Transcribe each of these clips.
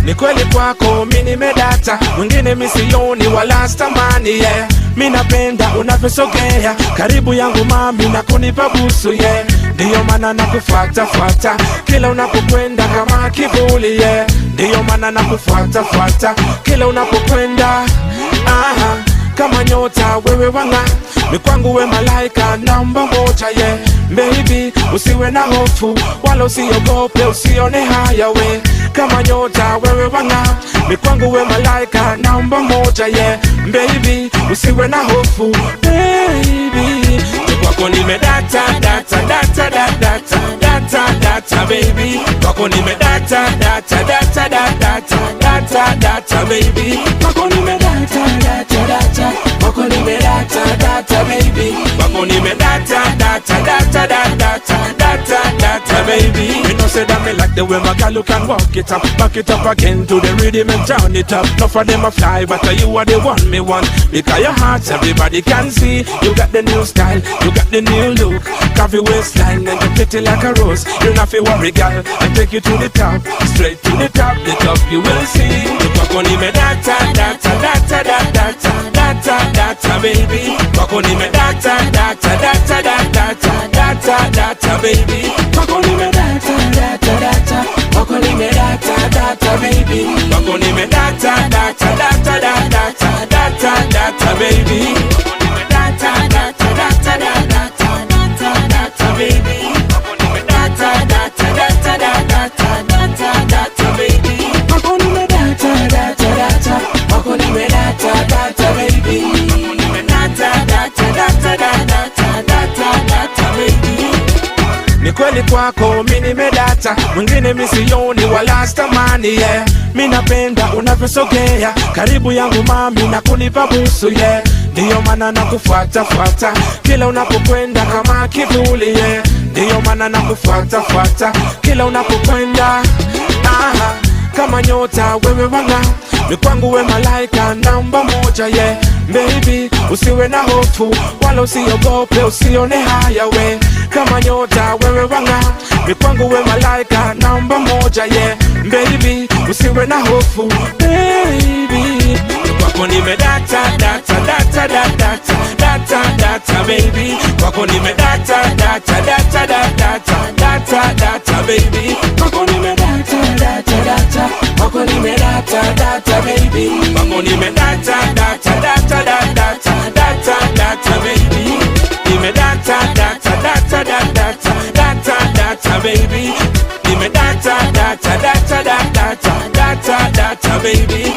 Ni kweli kwako mimi nimedata, mwingine misioni wala stamani yeah. Mimi napenda unavyosogea karibu yangu mami na kunipa busu yeah. Ndiyo maana nakufuata fuata kila unapokwenda kama kivuli yeah. Ndiyo maana nakufuata fuata kila unapokwenda kama nyota wewe wanga, ni kwangu we malaika namba moja yeah. Baby usiwe na hofu wala usiogope usione haya we, kama nyota wewe wanga, ni kwangu we malaika namba moja yeah. Baby usiwe na hofu baby, kwako nimedata data data data data data baby, kwako nimedata data data data data data baby, kwako nimedata data data, kwako nimedata data baby, kwako nimedata data data data data data baby. You know say that me like the way my girl you can walk it up, back it up again to the rhythm and turn it up. Enough of them a fly, but you are the one me want, because your heart everybody can see. You got the new style, you got the new look, coffee waistline and you pretty like a rose. You not feel worry girl, I take you to the top, straight to the top you will see. Kwako nimedata data data data data data baby, kwako nimedata data data data data data baby, kwako nimedata data data, kwako nimedata data baby, kwako nimedata data data data data data baby, kwako nimedata data data data data data baby, kwako nimedata data data data data data baby, kwako nimedata data data, kwako nimedata data baby, kwako nimedata data data data data data baby. Ni kweli kwako mimi nimedata, mwingine misioni wala stamani yeah. Mimi napenda unavyosogea karibu yangu mami na kunipa busu yeah. Ndiyo maana nakufuata fuata kila unapokwenda kama kivuli yeah. Ndiyo maana nakufuata fuata kila unapokwenda kama nyota wewe wanga, ni kwangu we malaika namba moja yeah. Baby usiwe na hofu wala usiogope usione haya we, kama nyota wewe wanga, ni kwangu we malaika namba moja yeah. Baby usiwe na hofu baby, kwako nimedata data data data data data baby, kwako nimedata data data data data data baby, kwako nimedata data data, kwako nimedata data baby, kwako nimedata data data data data data baby, nimedata data data data data data baby, nimedata data data data data data baby.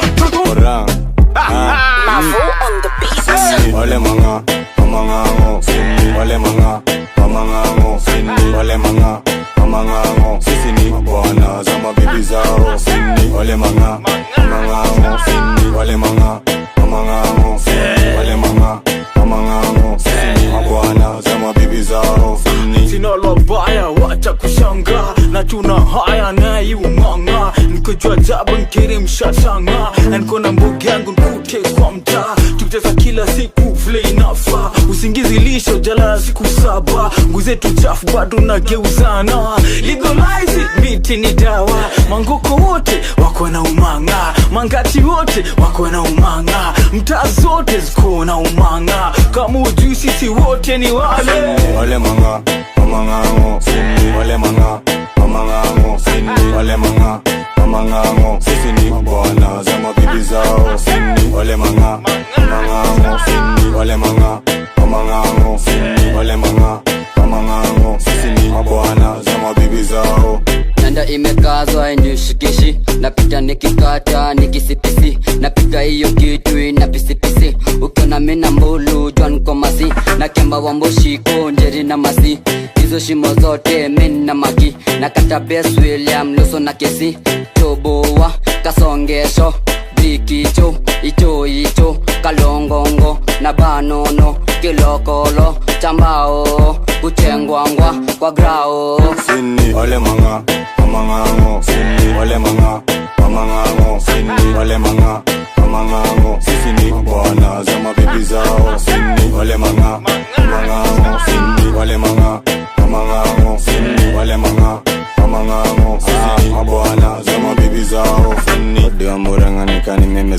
Mavo on the beat. Ole manga, amangango, sini. Ole manga, amangango, sini. Ole manga, amangango, sisi ni bwana za mabibi zao, sini. Ole manga, amangango, sini. Ole manga, amangango, sini. Ole manga, amangango, sisi ni bwana za mabibi zao, sini. Sina lobaya, wacha kushanga na tuna haya na iumanga, nikojua jaba nkiri mshashanga, na niko na mbogi yangu nkute kwa mtaa, tukitesa kila siku vile inafa, usingizi lisho jala siku 7, nguzetu chafu bado na geuzana, legalize it, miti ni dawa, mangoko wote wako na umanga, mangati wote wako na umanga, mtaa zote ziko na umanga, kama ujui sisi wote ni wale. Ole manga, amangango, sini. Ole manga, amangango, sini. Ole manga, amangango, sisi ni bwana za mabibi zao, sini. Ole manga, amangango, sini. Ole manga, amangango, sini. Ole manga, amangango, sisi ni bwana za mabibi zao. Nanda imekazwa inishikishi, napita nikikata nikisipisi, napiga hiyo kitu ina pisipisi, ukiona mina mbulu John Komasi, na kemba wamboshiko njeri na masi, hizo shimo zote mina maki, na kata Bess William Luso na kesi, tobowa kasongesho bikicho icho icho kalongongo na banono kilokolo chambao kuchengwangwa kwa grao, sini. Ole manga, amangango, sini. Ole manga, amangango, sini. Ole manga, amangango, sisi ni bwana za mabibi zao, sini. Ole manga, amangango, sini. Ole manga, amangango, sini. Ole manga, amangango, sisi ni bwana za mabibi zao, sini.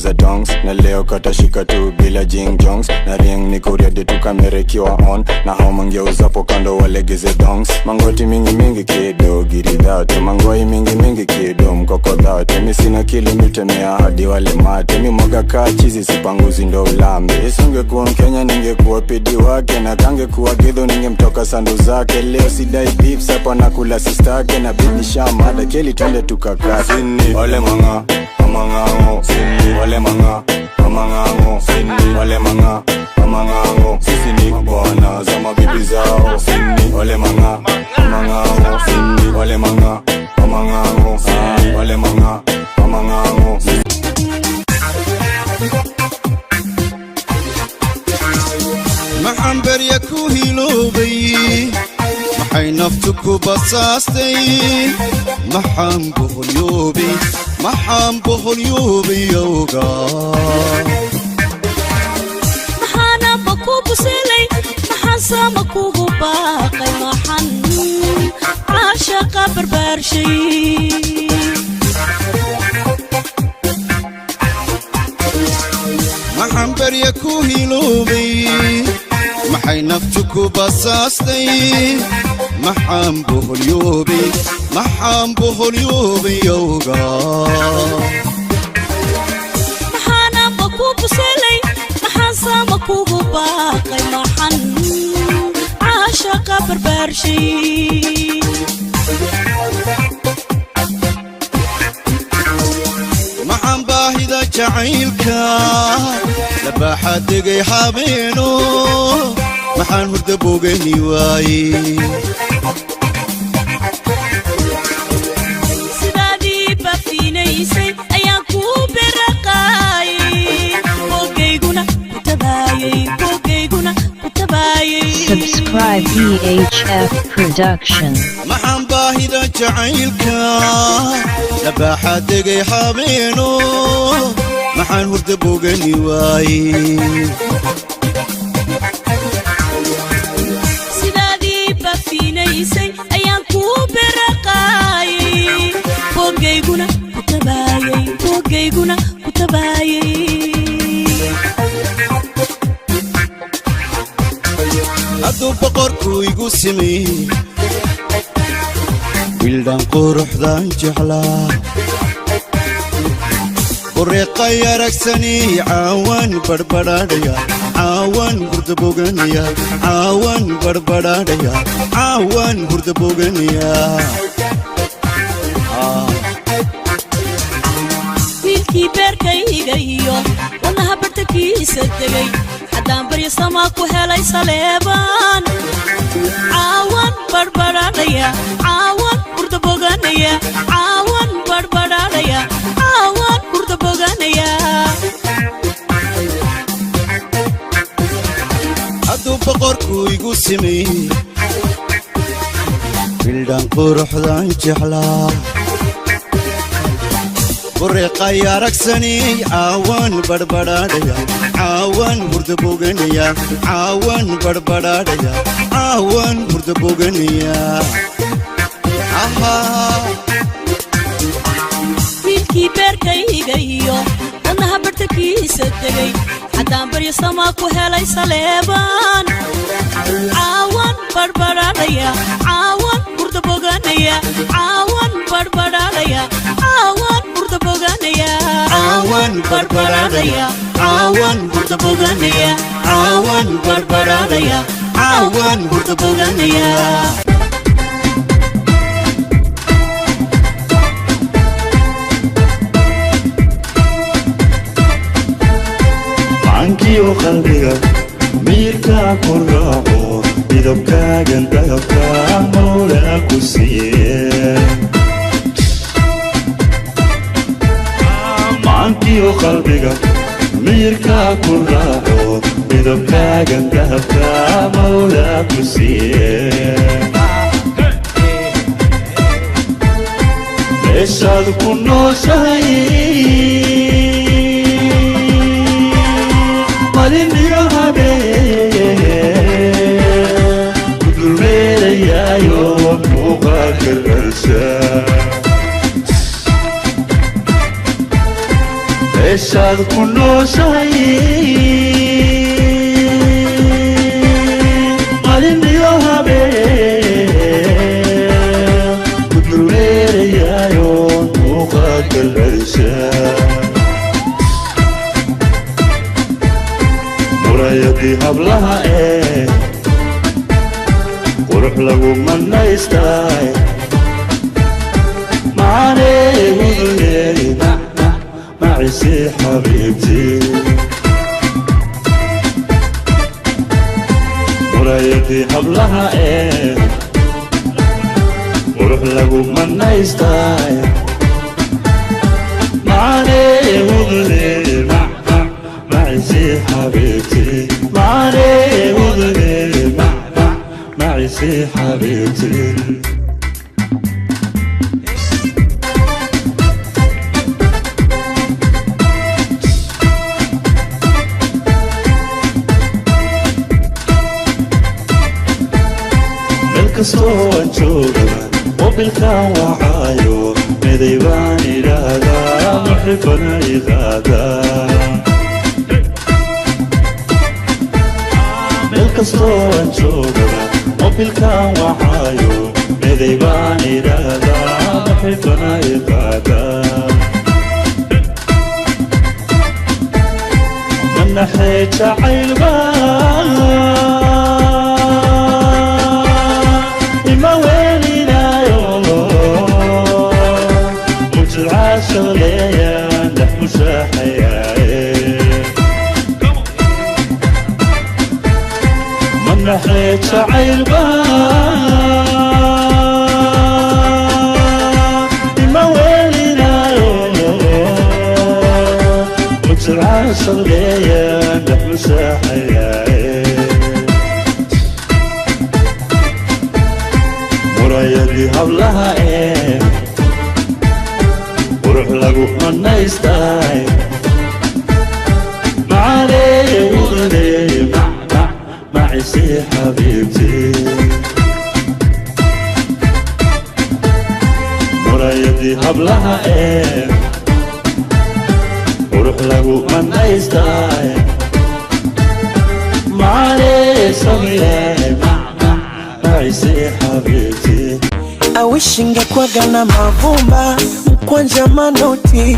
za dongs. Na leo katashika tu bila jing jongs. Na ring niko ready tu kamerekiwa on. Na hao mangeuzapo kando walegeze dongs. Mangoti mingi mingi kido giridhate. Mangoi mingi mingi kido mkokodhate. Mi sina kilimitemea hadi wale mate. Mi mwaga kaa chizi sipanguzi ndo ulambe. Isingekuwa Mkenya ningekuwa pidi wake. Na kangekuwa Githu ningemtoka sandu zake. Leo sidai beef sapa na kula sistake. Na bidi shamada keli twende tukaka. Sini ole manga amangango. Sini ole manga amangango. Sini ole manga amangango. Sisi ni mabwana za mabibi zao. Sini ole manga amangango. Sini ole manga amangango. Sini ole manga amangango. محن بريكو هيلوبي محي نفتكو بصاصتي محن بهليوبي محن بهليوبي يوغا محانا بكو بسيلي محن سامكو باقي محن عاشق بربرشي محن بريكو هيلوبي محي نفتكو بصاصتي محن بهليوبي محن بهليوبي يوغا محانا بكو بسيلي محن سامكو باقي محن عاشق بربرشي محن باهدا جعيلكا لبا حدقي حابينو محن هردبوغني واي سدادي بفينيسي ايانكو برقاي بوغيغونا كتبايي بوغيغونا كتبايي Subscribe EHF Production. محن باهدا جعيلكا لبا حدقي حابينو محن هردبوغني واي سدادي بفينيسي ايانكو برقاي بوغيغونا كتبايي بوغيغونا كتبايي هدو بقركو يقسمي ويلدان قروحدان جعلا وريقا يركسني عاوان بربراديا عاوان بردبوغنيا عاوان بربراديا عاوان بردبوغنيا wiilkii beerkayga iyo wadnaha bartankiisa degay haddaan baryo samaa ku helay saleebaan caawan barbadhaadhaya caawan hurda boganaya caawan barbadhaadhaya caawan hurda boganaya هدو بقركو يقسمي ويلدان قروحدان جعلا وريقا يركسني عاوان بربراديا عاوان بردبوغنيا عاوان بربراديا عاوان بردبوغنيا wiilkii beerkayga iyo wadnaha bartankiisa degay haddaan baryo samaa ku helay saleebaan caawan barbadhaadhaya caawan hurda boganaya caawan barbadhaadhaya caawan hurda boganaya caawan barbadhaadhaya caawan hurda boganaya caawan barbadhaadhaya caawan hurda boganaya عنكيو قلبك ميركا كراعو بدبكا جندبكا مولا كسيه عنكيو قلبك ميركا كراعو بدبكا جندبكا مولا كسيه ليش هذا كله شيء meeshaad ku nooshahay maalin iyo habeen ku dulmeerayaayo muuqaalka layshaa murayadii hablaha qurux lagu manaystay معاني معيشي حبيبتي مرايتي حبلها وروح لقو منا يستاي معاني وغلي معيشي حبيبتي معاني وغلي معيشي حبيبتي kastoo aan joogaba mobilkan wacaayo miday baan idhaahdaa muxibana iqaadaa meel kastoo aan joogaba mobilkan wacaayo miday baan idhaahdaa muxibana iqaadaa manaxee jacaylbaa منحيت عيلبا ما ويلنا متعاشر ليا نحمس حياي مرايدي هبلها وروح لقو منا يستاي معاني وغلي معيشي حبيبتي مرايدي هبلها وروح لقو منا يستاي معاني صغيري معيشي حبيبتي I wish ingekuwaga na mavumba mkwanja manoti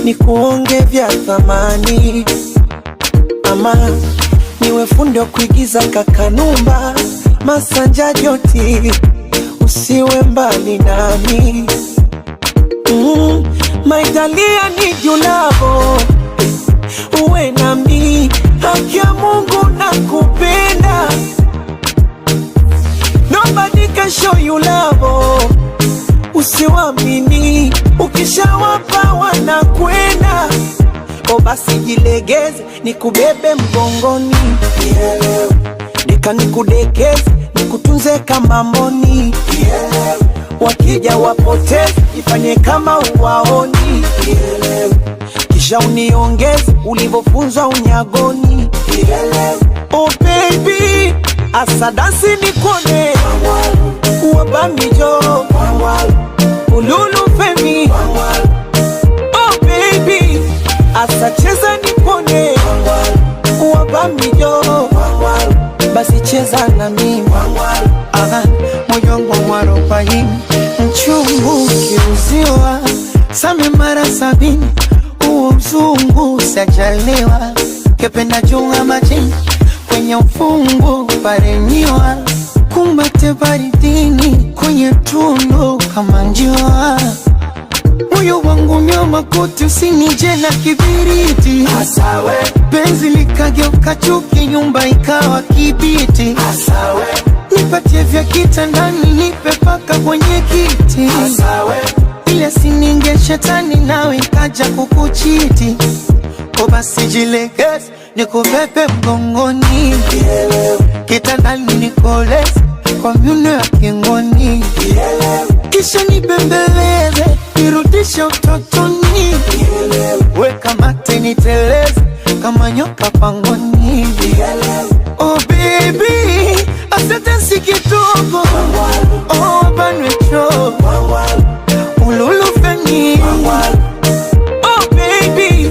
ni kuonge vya thamani ama niwe fundi wa kuigiza kakanumba masanja joti usiwe mbali nami maitalia ni julavo uwe nami haki ya Mungu na kupenda nobody can show you love usiwamini ukishawapa wanakwenda basi jilegeze nikubebe mgongoni nika nikudekeze nikutunze kama mboni wakija wapoteze ifanye kama uwaoni kisha uniongeze ulivofunzwa unyagoni oh baby asadasi nikone uwabamijo ululu femi oh baby asacheza nipone uwabamijo basi cheza na mimi moyo wangu mwarobaini mchungu kiuziwa same mara 70 uo mzungu sajaliwa kependa junga majini kwenye ufungu parenyiwa kumbate baridini kwenye tundu kama njiwa moyo wangu nyoma kote usinije na kibiriti asawe penzi likageuka chuki nyumba ikawa kibiti asawe nipatie vya kitandani nipe paka kwenye kiti asawe ile sininge shetani nawe ikaja kukuchiti basi jilegeze nikubebe mgongoni kitandani nikoleze kwa miuno ya kingoni kisha nibembeleze nirudishe utotoni weka mate niteleze kama nyoka pangoni oh baby asante si kidogo oh banwecho ululu feni oh baby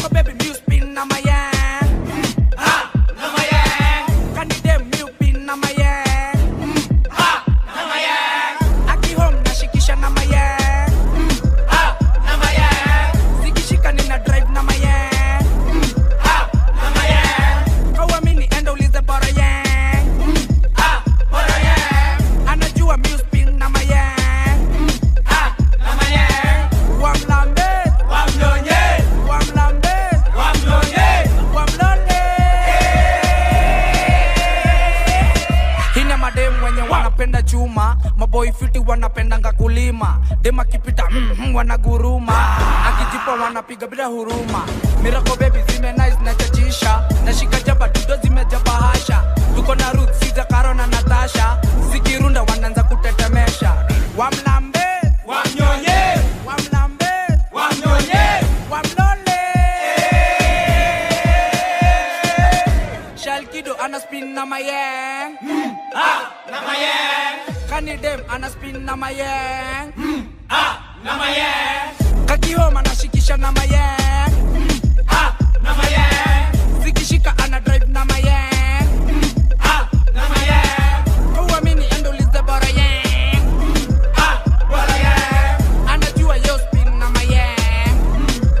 chuma. Maboy fiti wanapendanga kulima. Dema kipita wanaguruma. Akijipa wanapiga bila huruma. Miracle baby zime nice na chachisha. Nashika jaba tudo zimejaba hasha. Tuko na Ruth, Siza, Karo na Natasha. Zikirunda wananza kutetemesha. Wamlambe, wamnyonye. Wamlambe, wamnyonye. Wamlole. Shalkido anaspin na mayeng. Na mayeng. Kanidem anaspin na mayeng. Na mayeng. Kakihoma anashikisha na mayeng. Na mayeng. Zikishika ana drive na mayeng. Na mayeng. Kuamini endolize bora yang. Bora yang. Anajua yo spin na mayeng.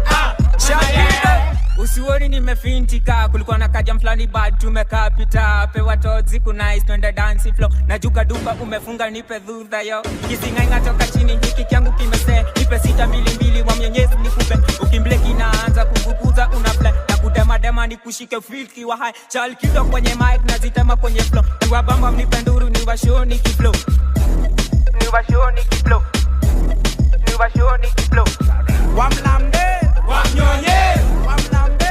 Na mayeng. Usioni nimefintika kulikuwa na kaja mflani bad tumekaa pita pewa tozi kunais twende dance flow na juga duka umefunga nipe dhudha yo kisinga toka chini hiki kyangu kimese nipe 622 wa mwenyezi nikupe ukimbleki naanza kuvukuza una play na kudema dema nikushike filki wa high chal kido kwenye mic na zitema kwenye flow ni wabamba mnipe nduru ni washoni kiflow ni washoni kiflow ni washoni kiflow Wamlambe, wamnyonye. Wamlambe,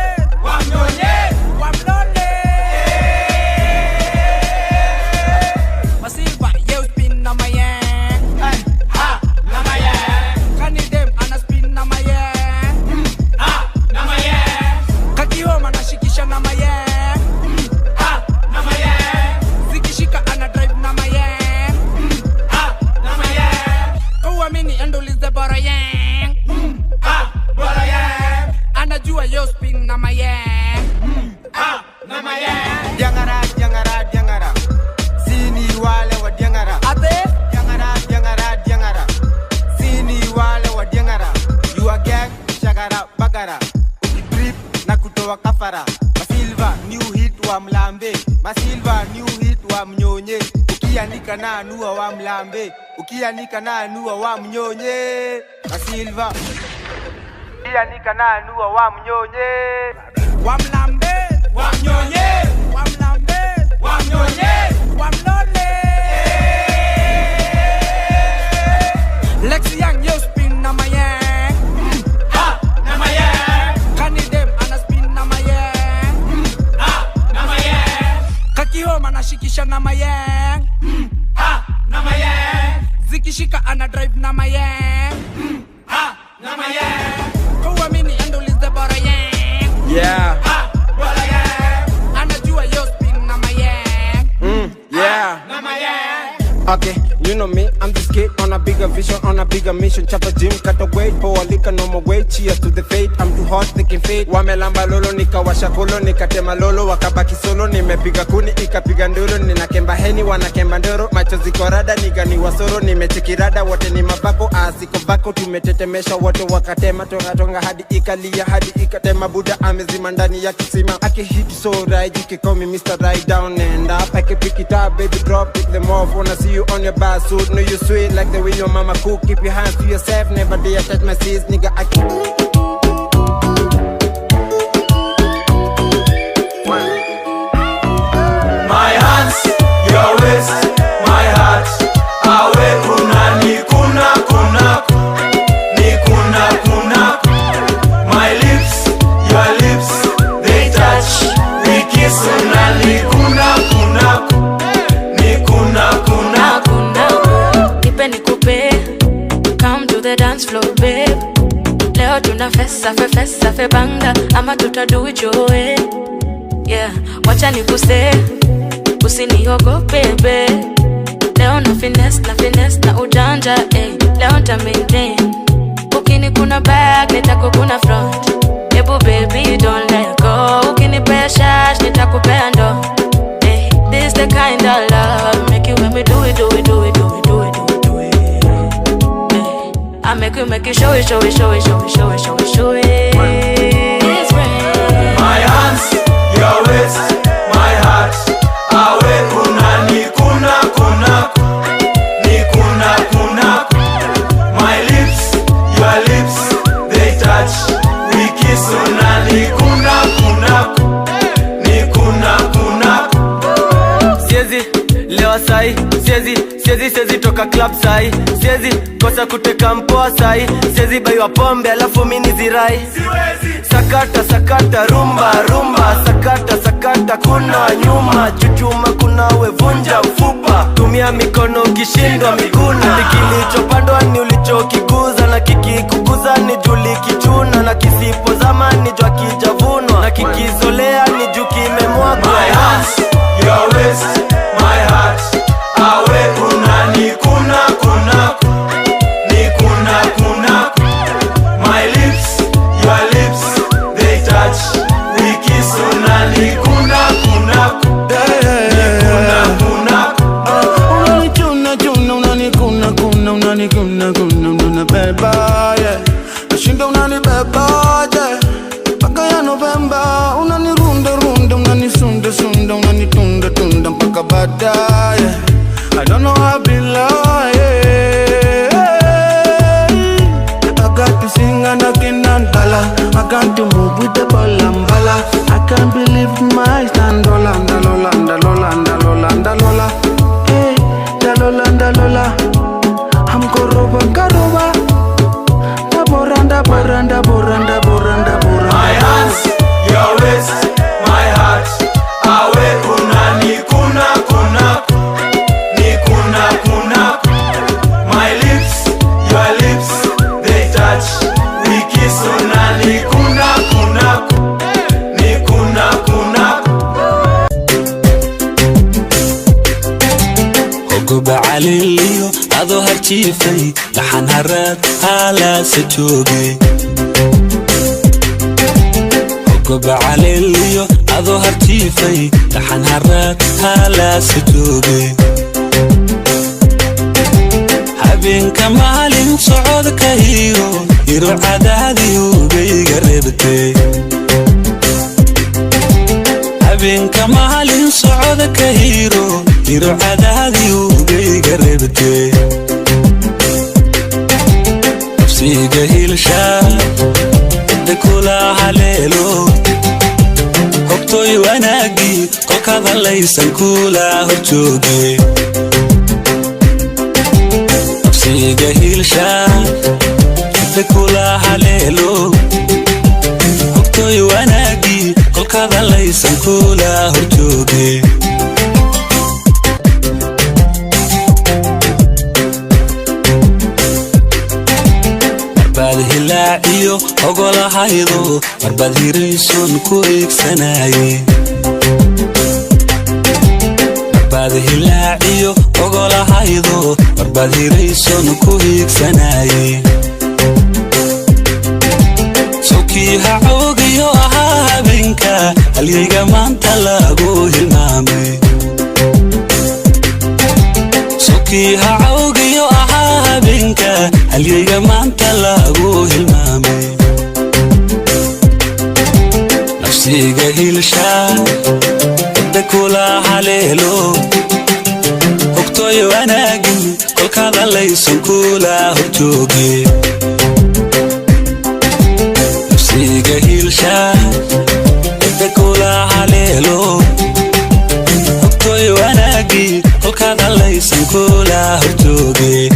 wamnyonye. Wamlole. Masilva, yo spin na mayeng. Na mayeng. Kanidem ana spin na mayeng. Na mayeng. Kakihoma anashikisha na mayeng. Na mayeng. Zikishika ana drive na mayeng. Na mayeng. Kuamini endolize bora yang. Bora yang. Anajua yo spin na mayeng. Na mayeng. Diangara, diangara, diangara. Sini wale wa diangara. Ate? Diangara, diangara, diangara. Sini wale wa diangara. You a gang, shagara, bagara. Ukitrip na kutoa kafara. Masilva, new hit wa mlambe. Masilva, new hit wa mnyonye. Ukianika na anua wa mlambe. Ukianika na anua wa mnyonye. Masilva. Ukianika na anua wa mnyonye. Wamlambe, wamnyonye. Wamlambe, wamnyonye. Wamlole. Lexi Young, yo spin na mayeng. Na mayeng. Kanidem ana spin na mayeng. Na mayeng. Kakihoma anashikisha na mayeng. Na mayeng. Zikishika ana drive na mayeng. Na mayeng. Kuamini endolize bora yang. Yeah. Bora yang. Anajua yo spin na mayeng. Yeah. Na mayeng. Okay, you know me, I'm this kid on a bigger vision, on a bigger mission. Chapa gym, cut the weight, pour a liquor, no more weight. Cheers to the fate, I'm too hot, thinking fate. Wamelamba lolo, nikawasha kolo, nikatema lolo, wakabaki solo. Nimepiga kuni, ikapiga nduru, ninakemba heni, wanakemba ndoro. Macho ziko rada, niga ni wasoro, nimechikirada, wote ni mabako. Asiko bako, tumetetemesha, wote wakatema. Tonga tonga hadi ikalia, hadi ikatema. Buda amezima ndani ya kisima. Aki hit so right, you can call me Mr. Right Down and up. I can pick it up, baby, drop it, them off. Wanna see you on your bad suit, know you sweet like the way your mama cook. Keep your hands to yourself, never dare touch my seeds, nigga. I keep my hands, your waist, my heart. Awe kuna ni kuna kuna ni kuna kuna. My lips, your lips, they touch. We kiss una ni kuna kuna ni kuna kuna. Nipe nikupe, come to the dance floor, babe. Leo tuna fesa fe banga, ama tuta do it your way. Yeah, wacha nikuse, usiniogope babe. Leo na finesse na ujanja, eh. Leo nta maintain. Ukini kuna back, nitako kuna front. Ebu baby don't let go. Ukini pressure, nitakupea ndo. Eh, this the kind of love make you when me do it. I make you show it. It's rain. My hands, your waist, my heart. Awe kuna ni kuna kuna ni kuna kuna. My lips, your lips, they touch. We kiss una ni kuna kuna ni kuna kuna. Siezi lewa sai, siezi Siezi toka club sai, siezi kosa kuteka mpoa sai, siezi baiwa pombe alafu mini zirai. Sakata rumba sakata kuna nyuma, chuchuma kuna wevunja ufupa, tumia mikono ukishindwa miguna. Kilichopandwa ni ulichokikuza, na kikikukuza ni juli kichuna, na kisipo zamani jua kijavunwa, na kikizolea ni juu kimemwagwa. My hands, your waist, my heart, awe kuna ni kuna ni kuna. My lips, your lips, they touch, we kiss una ni kuna Unani beba, yeah. Nashinda unani beba, yeah. Paka ya November, unani runda, unani sunda, unani tunda, mpaka baadaye, yeah. I don't know how I be lying. I got to sing and I can't dollar. I got to move with the ball and bala. I can't believe my stand. Lola. Hey, Lola. I'm Karoba. Da boranda. My hands, your waist, my heart, awe kuna ni kuna. My lips, your lips, they touch, we kiss una ni kuna. Ogoba aliliyo ado harchiifay, laxan harad hala sajooge. Ogoba aliliyo ado harchiifay, laxan harad hala sajooge. Habeenka maalin socodka hiro cadaadiyo bayga reebtay. Habeenka maalin socodka hiro cadaadiyo bayga reebtay. Nafsiga hilshaa inta kula haleelo, hogtoy wanaagii kolkaada laysan kula horjooge. Nafsiga hilshaa inta kula haleelo, hogtoy wanaagii kolkaada laysan kula horjooge. Hilaaciyo ogolahaydo marbaad hirayson ku eegsanaye. Marbaad hilaaciyo ogolahaydo marbaad hirayson ku eegsanaye. Sokii hacoogiyo ahaa habeenka, halyayga maanta lagu hilmaamay. Sokii hacoogiyo ahaa habeenka, halyayga maanta lagu hilmaamay. Nafsiga hilshaa inta kula haleelo, hogtoy wanaagii kolkaada laysan kula horjooge. Nafsiga hilshaa inta kula haleelo, hogtoy wanaagii kolkaada laysan kula horjooge.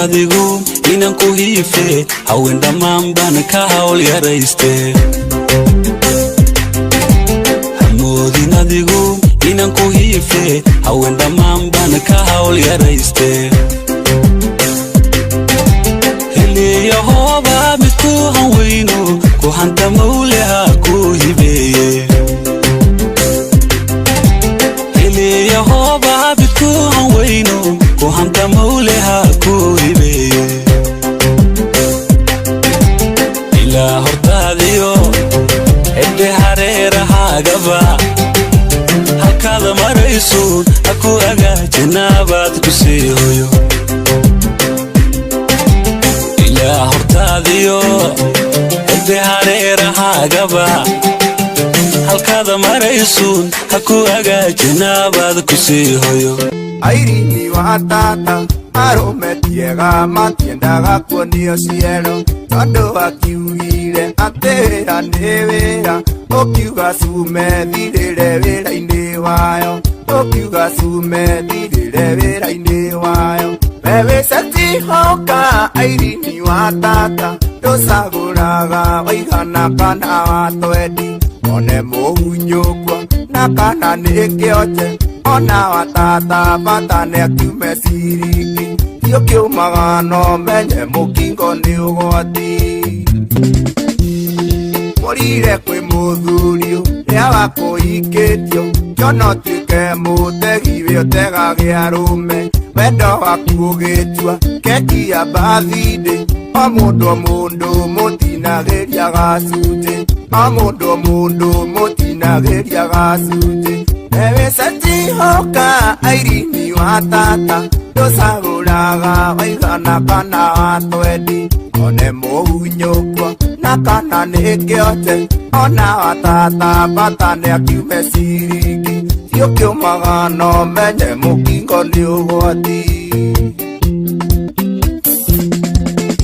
Adigu inan ku hiife, haween dhammaan baan ka hawl yarayste. Hamoodin adigu inan ku hiife, haween dhammaan baan ka hawl yarayste. Hiliya hooba mid ku hanweyno, ku hanta mawleha ku hibeeye. Hiliya hooba mid ku hanweyno, ku hanta mawleha ku hibeeye. Ilaa hortaadiyo cidde hareerahaagaba, halkaada maraysuun ha ku agaajinaabaad ku sii hoyo. Ilaa hortaadiyo cidde hareerahaagaba, halkaada maraysuun ha ku agaajinaabaad ku sii hoyo. Airi wa tata aro metiega matiendaga kuonio cielo tondu akiugire Wambire atera nevera Okiuga sume thirire wira-ini wayo Okiuga sume thirire wira-ini wayo Wewe seti hoka airini wa tata Dosaguraga waigana kana wa twendi One muhunyukwa na kana nikiote Ona wa tata batane akiume siriki Tio kiumaga no menye mukingo ni ugwati Morire kwi muthurio ria wakuhikitio Kiono tuike mutegi we utegagia rume Wendo waku ugitua keki ya bathide O mundu mutinageria gacunje O mundu mutinageria gacunje Ewe seti hoka airini wa tata Dosaguraga waigana kana wa twendi One muhunyukwa na kana nikiote Ona wa tata batane akiume siriki Tio kiumaga no menye mukingo ni ugwati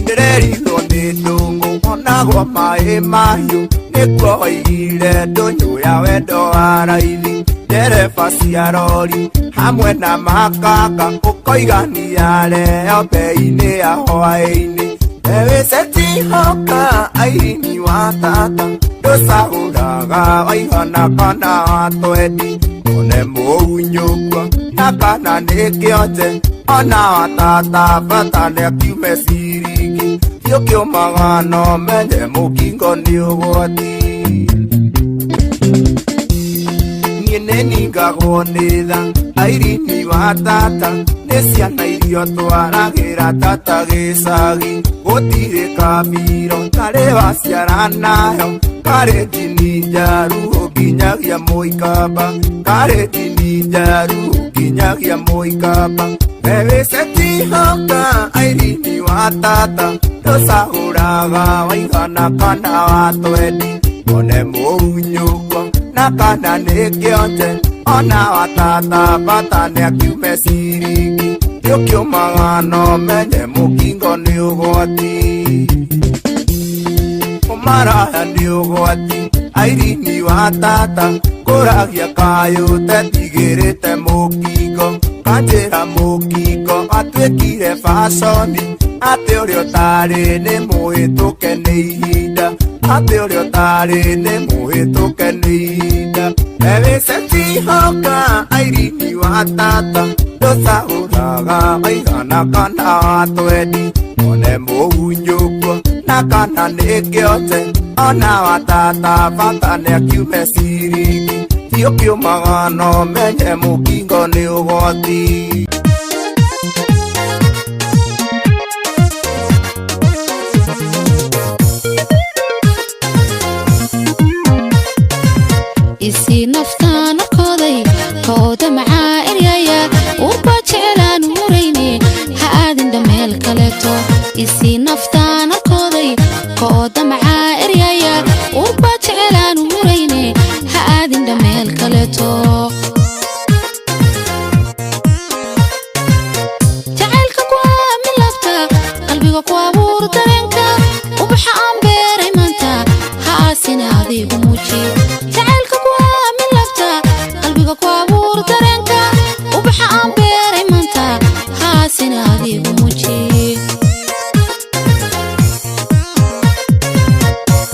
Ndirerithwo ni ndungu onagwo mai mahiu Nikuo waigire ndunyu ya wendo wa raithi Ndereba cia rori hamwe na makaka Ukoigania reo bei-ini ya hwaĩ-ini Ewe seti hoka airini wa tata Dosaguraga waigana kana wa twendi One muhunyukwa na kana nikiote Ona wa tata batane akiume siriki Tio kiumaga no menye mukingo ni ugwati Ninengagwo nĩ tha airini wa tata Nĩ ciana irio twaragira tata gĩcagi Gũtirĩ kabiro karĩ waciara nayo Karĩ ndini njaru nginyagia mũikamba Karĩ ndini njaru nginyagia mũikamba Wewe seti hoka airini wa tata Dosaguraga waigana kana wa twendi One muhunyukwa na kana nikiote Ona wa tata batane akiume siriki Tio kiumaga no menye mukingo ni ugwati Umaraya ni ugwati airini wa tata Kuragia kayo tetigirite mukingo Kanjira mukingo atuikire fashoni Ate uri utari ni muhituke ni ihinda Ate uri utari ni muhituke ni ihinda Ewe seti hoka airini wa tata Dosaguraga waigana kana wa twendi One muhunyukwa na kana nikiote Ona wa tata batane akiume siriki Tio kiumaga no menye mukingo ni ugwati isi naftaan arkooday kooda macaa eryaya urbaa jecelaan hurayne ha aadinda meel kaleeto isi naftaan arkooday kooda macaa eryaya urbaa jecelaan hurayne ha aadinda meel kaleeto jacaylka ku aamin lafta qalbiga ku abuur dareenka ubaxa aan beeray maanta ha aasina adigu muuji ku abuur dareenka ubaxa aan beeray maanta haasina adigu muuji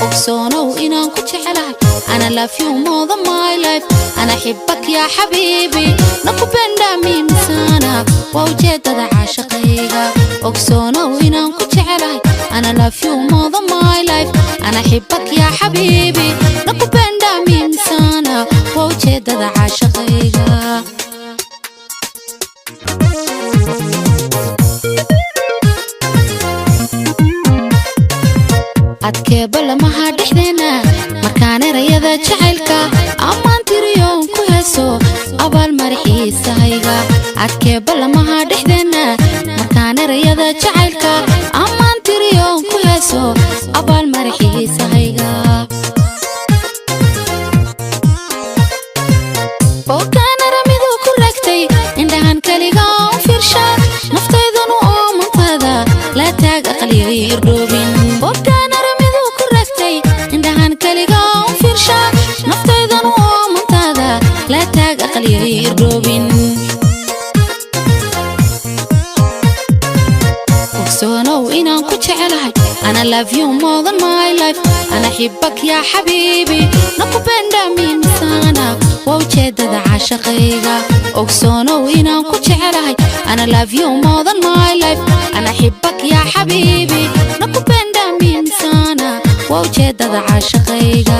ogsoonow inaan ku jecelahay ana love you more than my life ana xibak ya xabiibi nakupenda mimi sana waa ujeedada caashaqayga ogsoonow inaan ku jecelahay ana love you more than my life ana xibak ya xabiibi nakupenda mimi sana waa ujeedada caashaqayga adkeeba lamaha dhexdeena markaan erayada jacaylka ammaan tiriyoon ku heeso abaal maraxiisahayga adkeeba lamaha dhexdeena markaan erayada jacaylka ammaan tiriyoon ku heeso abaal maraxiisahayga ookaan aramidu ku ragtay indhahan kaliga u fiirsha naftaydanu oo mantaada la taag aqliga irdhoobin ookaan aramidu ku ragtay love you more than my life. أحبك يا حبيبي nakupenda mimi sana waujeedada caashaqayga ogsoonow inaan ku jecelahay أنا love you more than my life أحبك يا حبيبي nakupenda mimi sana waujeedada caashaqayga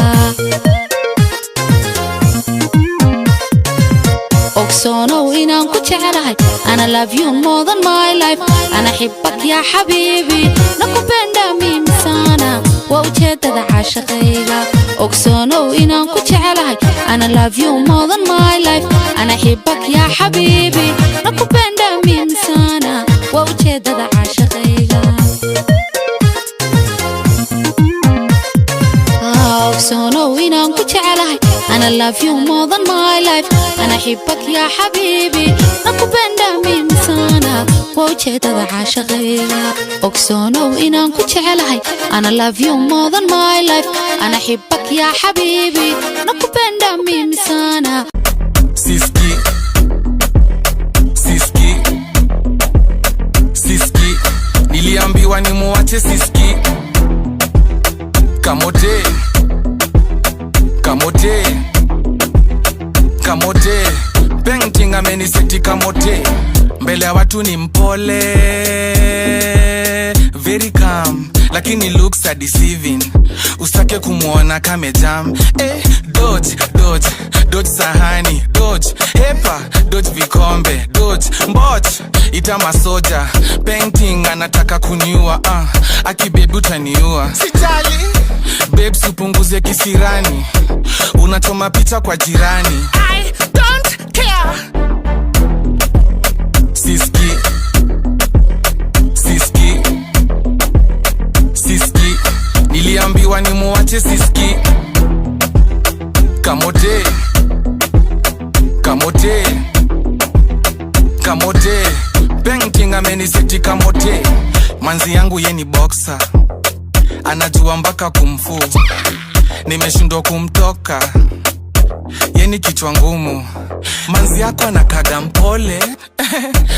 ogsoonow inaan ku jecelahay أنا love you more than my life أحبك يا حبيبي nakupenda mimi sana وأجدد عاشقيها أقصونه إنان كتعلهاي أنا love you more than my life أنا أحبك يا حبيبي نكوبين دامي مسانا وأجدد عاشقيها أقصونه إنان كتعلهاي أنا love you more than my life أنا أحبك يا حبيبي نكوبين دامي مسانا وأجدد عاشقيها أقصونه إنان كتعلهاي أنا love you more than my life أنا أحبك يا حبيبي نكوبين دامي مسانا Siski Siski Siski niliambiwa nimuache Siski Kamote Kamote Kamote Painting ameniseti kamote mbele ya watu ni mpole very calm lakini looks are deceiving usitake kumuona kame jam dodge dodge dodge sahani dodge hepa dodge vikombe dodge mbot ita masoja painting anataka kuniua akibebi utaniua sitali babes upunguze kisirani unachoma picha kwa jirani I don't care Siski Siski Siski niliambiwa nimuache Siski Kamote Kamote Kamote Painting ameniseti kamote manzi yangu ye ni boxer anajua mpaka kumfu nimeshindwa kumtoka ye ni kichwa ngumu manzi yako anakaga mpole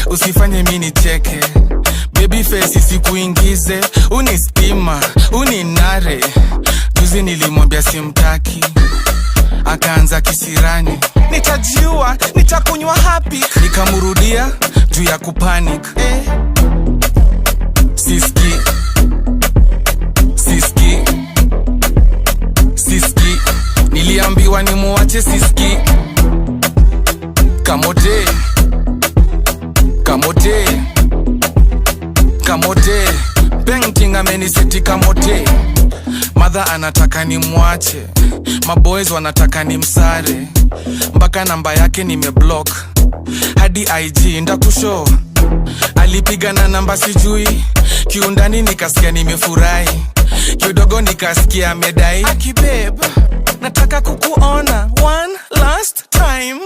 usifanye mimi nicheke baby face isikuingize unistima uninare juzi nilimwambia simtaki akaanza kisirani nitajiua nitakunywa happy nikamurudia juu ya kupanic Siski Siski Siski niliambiwa nimuache Siski Kamote Kamote Kamote Painting ameniseti kamote Mother anataka nimwache maboys wanataka nimsare mpaka namba yake nimeblock hadi IG ndakushow alipiga na namba sijui kiundani nikasikia nimefurahi kidogo nikasikia amedai akibeba nataka kukuona one last time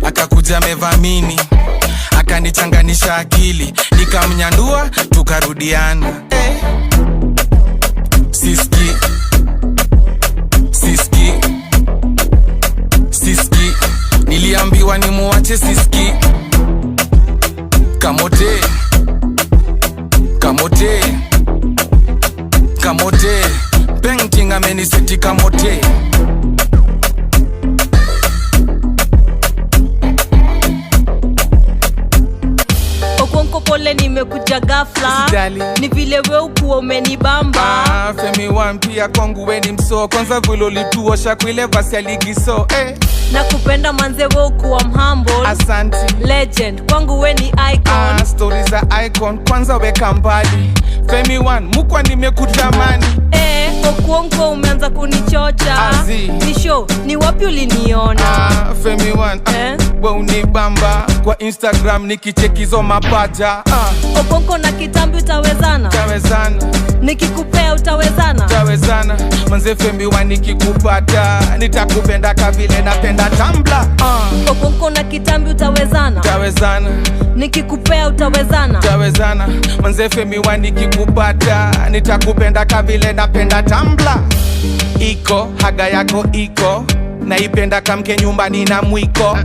akakuja mevamini akanichanganisha akili nikamnyandua tukarudiana Siski Siski Siski niliambiwa nimuache Siski Kamote Kamote Kamote Painting ameniseti kamote Okonko pole nimekuja ghafla ni vile wewe ukuwa umenibamba Femi one pia kwangu we ni mso kwanza vile ulituosha kuile vasi ya ligiso nakupenda manze wewe ukuwa mhumble asante legend kwangu we ni icon stories za icon kwanza weka mbali Femi one mukwa nimekutamani Okonko umeanza kunichocha ni show ni wapi uliniona Femi one we unibamba kwa Instagram nikichekizo mapaja Okonko na kitambi utawezana tawezana nikikupea utawezana tawezana manze Femi one nikikupata nitakupenda kavile napenda Tumblr Okonko na kitambi utawezana tawezana nikikupea utawezana tawezana manze Femi one nikikupata nitakupenda kavile napenda Tumblr iko haga yako iko naipenda kamke nyumbani na mwiko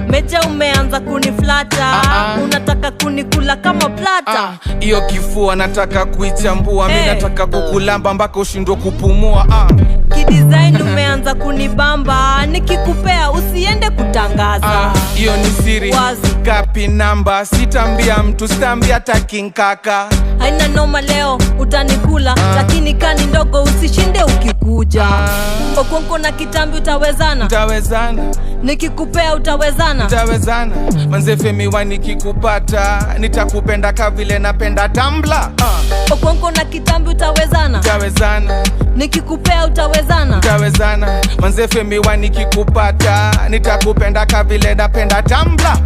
Meja umeanza kuniflata Unataka kunikula kama plata Iyo kifua nataka kuichambua Mimi nataka kukulamba mpaka ushindwe kupumua Kidesign umeanza kunibamba Nikikupea usiende kutangaza Iyo ni siri Kapi namba Sitambia mtu sitambia takinkaka Haina noma leo utanikula Lakini kani ndogo usishinde ukikuja Okonko na kitambi utawezana Utawezana Nikikupea utawezana Utawezana Manze Femiwa nikikupata Nitakupenda kavile napenda Tumblr Okonko na kitambi utawezana Utawezana Nikikupea utawezana Utawezana Manze Femiwa nikikupata Nitakupenda kavile napenda Tumblr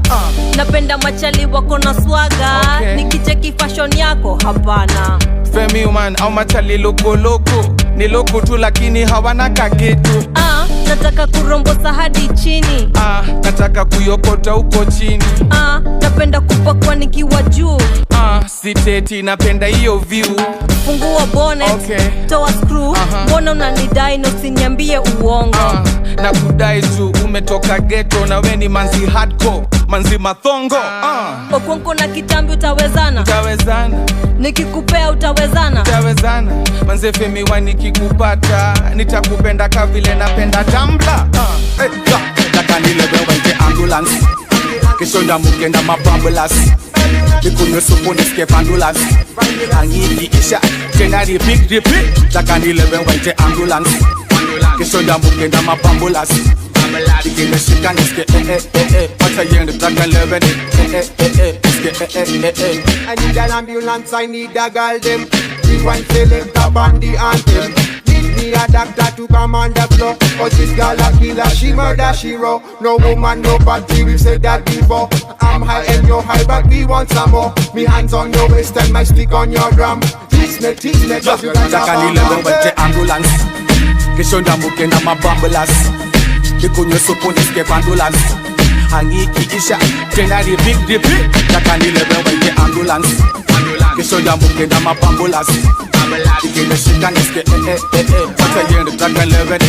Napenda machali wako na swaga Nikicheki fashion yako hapana Femi man au machali loko Ni loko tu lakini hawana kagetu Nataka kurombosa hadi chini Nataka kuyokota uko chini Napenda kupakwa nikiwa juu Siteti napenda hiyo view Fungua bonnet Toa screw Mbona unanidai na usiniambie uongo Na kudai tu umetoka ghetto na we ni manzi hardcore Manzi mathongo Okonko na kitambi utawezana Utawezana Nikikupea utawezana Utawezana Manze Femiwa nikikupata Nitakupenda kavile napenda Tumblr Nataka nilewe wente ambulance Kesho ndamukenda mabambulas Nikunywe supu nisike fandulas Hangiki isha tena repeat Nataka nilewe wente ambulance Kesho ndamukenda mabambulas Nikimeshika nisike Wacha yende taka lewe I need an ambulance, I need a girl them Rewind selector on the anthem Need me a doctor to come on the floor Cause this girl a killer, she murder, she raw No woman, no party, we said that before I'm high and you're high, but we want some more Me hands on your waist and my stick on your drum Teach me, cause you got Nataka nilewe wente ambulance Kesho ndamukenda mabambulas Nikunywe supu nisike fandulas Hangiki isha tena repeat Nataka nilewe wente ambulance Kesho ndamukenda mabambulas Nikimeshika nisike Wacha yende taka lewe